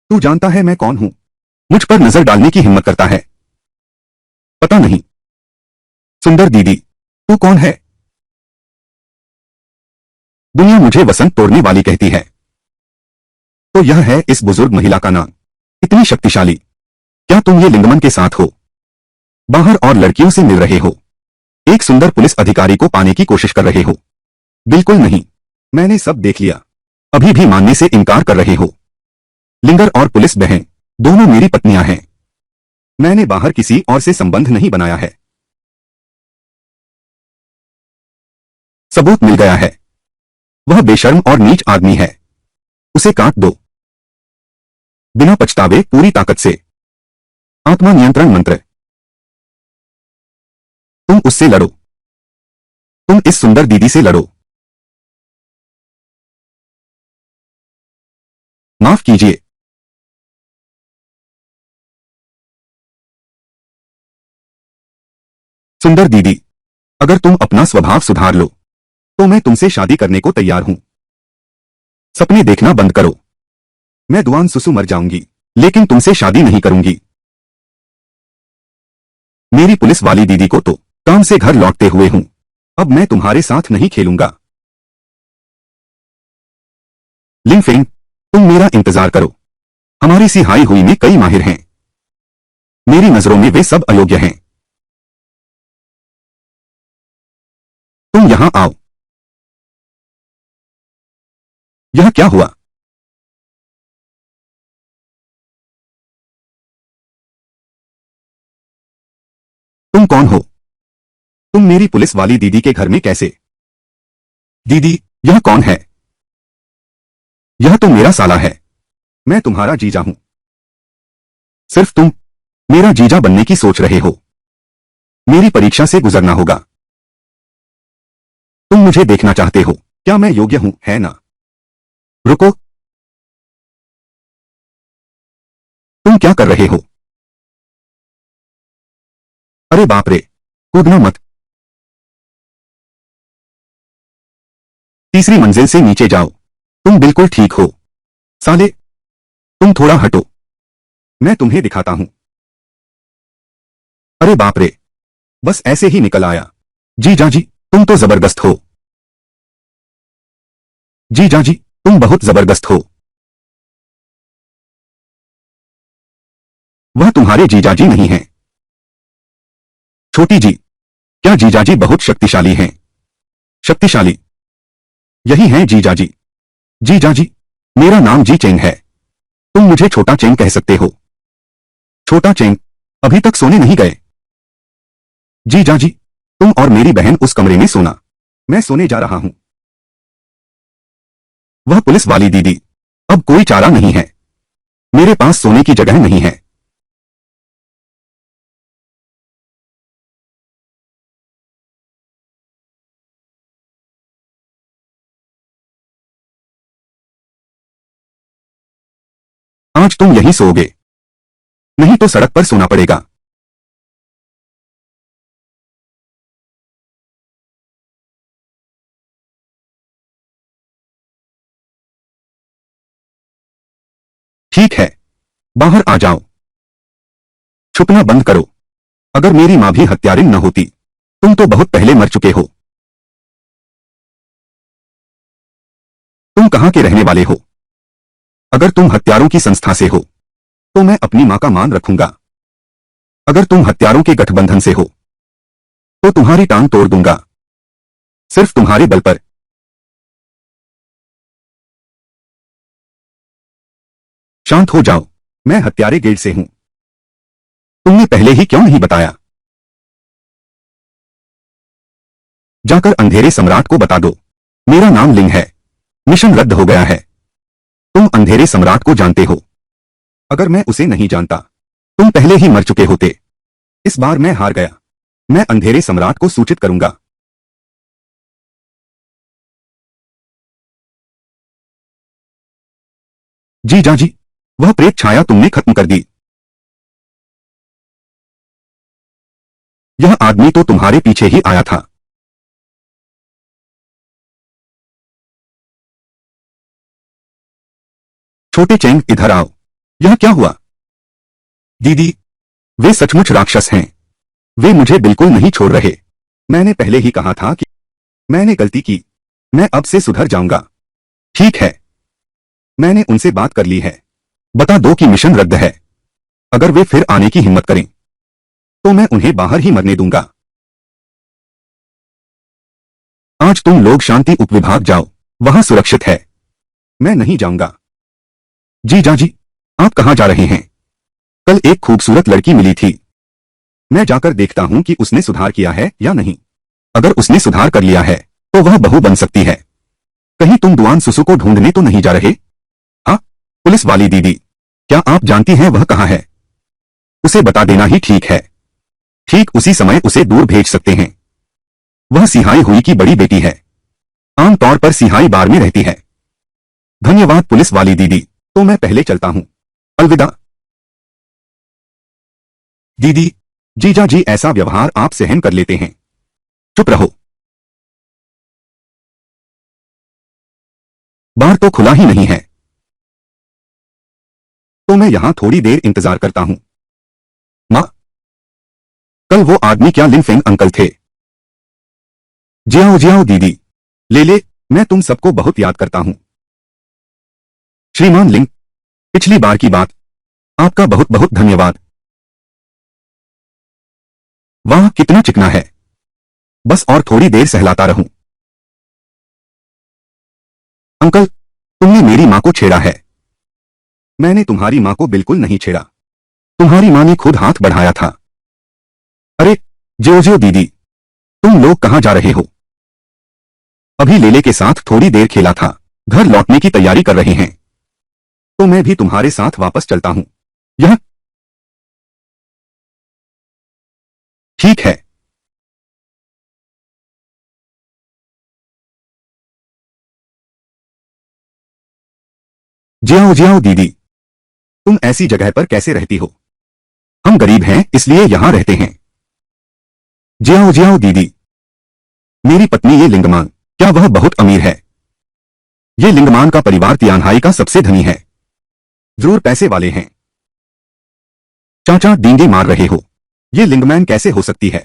तू जानता है मैं कौन हूं? मुझ पर नजर डालने की हिम्मत करता है? पता नहीं। सुंदर दीदी, तू कौन है? दुनिया मुझे वसंत तोड़ने वाली कहती है, तो यह है इस बुजुर्ग महिला का नाम। इतनी शक्तिशाली। क्या तुम ये लिंगमन के साथ हो? बाहर और लड़कियों से मिल रहे हो? एक सुंदर पुलिस अधिकारी को पाने की कोशिश कर रहे हो? बिल्कुल नहीं। मैंने सब देख लिया। अभी भी मानने से इनकार कर रहे हो। लिंगर और पुलिस बहन दोनों मेरी पत्नियां हैं। मैंने बाहर किसी और से संबंध नहीं बनाया है। सबूत मिल गया है। वह बेशर्म और नीच आदमी है। उसे काट दो। बिना पछतावे पूरी ताकत से। आत्मा नियंत्रण मंत्र। तुम उससे लड़ो। तुम इस सुंदर दीदी से लड़ो। माफ कीजिए। सुंदर दीदी, अगर तुम अपना स्वभाव सुधार लो, तो मैं तुमसे शादी करने को तैयार हूं। सपने देखना बंद करो। मैं दुआन सुसु मर जाऊंगी, लेकिन तुमसे शादी नहीं करूंगी। मेरी पुलिस वाली दीदी को तो काम से घर लौटते हुए हूं। अब मैं तुम्हारे साथ नहीं खेलूंगा। लिंगफेंग, तुम मेरा इंतजार करो। हमारी सी हाई हुई में कई माहिर हैं। मेरी नजरों में वे सब अयोग्य हैं। तुम यहां आओ। यह क्या हुआ? तुम कौन हो? तुम मेरी पुलिस वाली दीदी के घर में कैसे? दीदी, यह कौन है? यह तो मेरा साला है। मैं तुम्हारा जीजा हूं। सिर्फ तुम मेरा जीजा बनने की सोच रहे हो। मेरी परीक्षा से गुजरना होगा। तुम मुझे देखना चाहते हो, क्या मैं योग्य हूं, है ना? रुको। तुम क्या कर रहे हो? अरे बाप रे, कूदना मत। तीसरी मंजिल से नीचे जाओ। तुम बिल्कुल ठीक हो। साले, तुम थोड़ा हटो। मैं तुम्हें दिखाता हूं। अरे बाप रे, बस ऐसे ही निकल आया। जीजा जी, तुम तो जबरदस्त हो। जीजा जी, तुम बहुत जबरदस्त हो। वह तुम्हारे जीजा जी नहीं हैं। छोटी जी, क्या जीजा जी बहुत शक्तिशाली हैं? शक्तिशाली? यही हैं जीजा जी। जीजा जी, मेरा नाम जी चेंग है। तुम मुझे छोटा चेंग कह सकते हो। छोटा चेंग, अभी तक सोने नहीं गए? जीजा जी, तुम और मेरी बहन उस कमरे में सोना। मैं सोने जा रहा हूं। वह पुलिस वाली दीदी, अब कोई चारा नहीं है। मेरे पास सोने की जगह नहीं है। आज तुम यहीं सोओगे, नहीं तो सड़क पर सोना पड़ेगा। ठीक है, बाहर आ जाओ। छुपना बंद करो। अगर मेरी मां भी हत्यारिन न होती, तुम तो बहुत पहले मर चुके हो। तुम कहां के रहने वाले हो? अगर तुम हत्यारों की संस्था से हो, तो मैं अपनी मां का मान रखूंगा। अगर तुम हत्यारों के गठबंधन से हो, तो तुम्हारी टांग तोड़ दूंगा, सिर्फ तुम्हारे बल पर। शांत हो जाओ, मैं हत्यारे गेट से हूं। तुमने पहले ही क्यों नहीं बताया? जाकर अंधेरे सम्राट को बता दो, मेरा नाम लिंग है। मिशन रद्द हो गया है। तुम अंधेरे सम्राट को जानते हो। अगर मैं उसे नहीं जानता, तुम पहले ही मर चुके होते। इस बार मैं हार गया। मैं अंधेरे सम्राट को सूचित करूंगा। जीजा जी, वह प्रेत छाया तुमने खत्म कर दी। यह आदमी तो तुम्हारे पीछे ही आया था। छोटे चेंग, इधर आओ। यह क्या हुआ? दीदी, वे सचमुच राक्षस हैं। वे मुझे बिल्कुल नहीं छोड़ रहे। मैंने पहले ही कहा था कि मैंने गलती की। मैं अब से सुधर जाऊंगा। ठीक है, मैंने उनसे बात कर ली है। बता दो कि मिशन रद्द है। अगर वे फिर आने की हिम्मत करें, तो मैं उन्हें बाहर ही मरने दूंगा। आज तुम लोग शांति उपविभाग जाओ, वहां सुरक्षित है। मैं नहीं जाऊंगा। जीजा जी, आप कहां जा रहे हैं? कल एक खूबसूरत लड़की मिली थी। मैं जाकर देखता हूं कि उसने सुधार किया है या नहीं। अगर उसने सुधार कर लिया है, तो वह बहू बन सकती है। कहीं तुम दुआन सुसु को ढूंढने तो नहीं जा रहे? हाँ, पुलिस वाली दीदी, क्या आप जानती हैं वह कहां है? उसे बता देना ही ठीक है। ठीक उसी समय उसे दूर भेज सकते हैं। वह सिहाई हुई की बड़ी बेटी है। आमतौर पर सिहाई बार में रहती है। धन्यवाद पुलिस वाली दीदी, तो मैं पहले चलता हूं। अलविदा। दीदी, जीजा जी ऐसा व्यवहार आप सहन कर लेते हैं। चुप रहो। बार तो खुला ही नहीं है, तो मैं यहां थोड़ी देर इंतजार करता हूं। मां, कल वो आदमी क्या लिनफेंग अंकल थे? जियाओ जियाओ दीदी, ले ले, मैं तुम सबको बहुत याद करता हूं। श्रीमान लिंग, पिछली बार की बात, आपका बहुत बहुत धन्यवाद। वाह, कितना चिकना है। बस और थोड़ी देर सहलाता रहूं। अंकल, तुमने मेरी मां को छेड़ा है। मैंने तुम्हारी मां को बिल्कुल नहीं छेड़ा। तुम्हारी मां ने खुद हाथ बढ़ाया था। अरे, जो जो दीदी, तुम लोग कहां जा रहे हो? अभी लेले के साथ थोड़ी देर खेला था। घर लौटने की तैयारी कर रहे हैं, तो मैं भी तुम्हारे साथ वापस चलता हूं। यह ठीक है। जियाओ जियाओ दीदी, तुम ऐसी जगह पर कैसे रहती हो? हम गरीब हैं, इसलिए यहां रहते हैं। जियाओ जियाओ दीदी, मेरी पत्नी ये लिंगमान, क्या वह बहुत अमीर है? ये लिंगमान का परिवार तियानहाई का सबसे धनी है। जरूर पैसे वाले हैं। चाचा, डींगे मार रहे हो? ये लिंगमैन कैसे हो सकती है?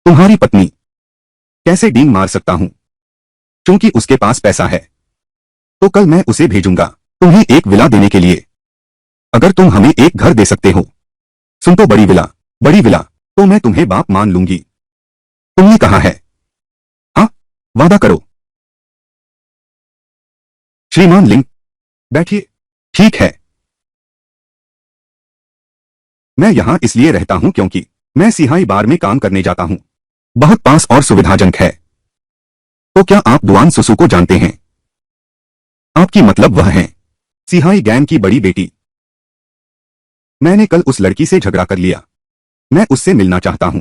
तुम्हारी पत्नी? कैसे डींग मार सकता हूं? क्योंकि उसके पास पैसा है। तो कल मैं उसे भेजूंगा तुम्हें एक विला देने के लिए। अगर तुम हमें एक घर दे सकते हो। सुन तो, बड़ी विला। बड़ी विला तो मैं तुम्हें बाप मान लूंगी। तुमने कहा है? हाँ, वादा करो। श्रीमान लिंग, बैठिए। ठीक है। मैं यहां इसलिए रहता हूं क्योंकि मैं सिहाई बार में काम करने जाता हूं। बहुत पास और सुविधाजनक है। तो क्या आप दुआन सुसु को जानते हैं? आपकी मतलब वह है सिहाई गैंग की बड़ी बेटी। मैंने कल उस लड़की से झगड़ा कर लिया। मैं उससे मिलना चाहता हूं।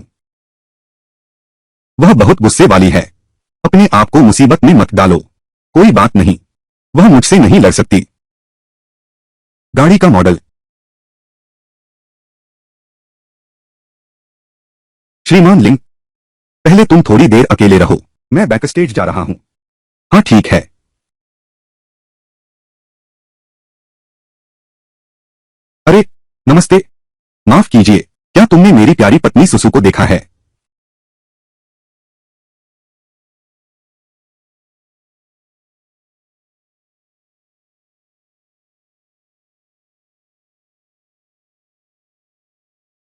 वह बहुत गुस्से वाली है। अपने आप को मुसीबत में मत डालो। कोई बात नहीं, वह मुझसे नहीं लड़ सकती। गाड़ी का मॉडल? श्रीमान लिंग, पहले तुम थोड़ी देर अकेले रहो। मैं बैक स्टेज जा रहा हूं। हाँ ठीक है। अरे, नमस्ते। माफ कीजिए, क्या तुमने मेरी प्यारी पत्नी सुसु को देखा है?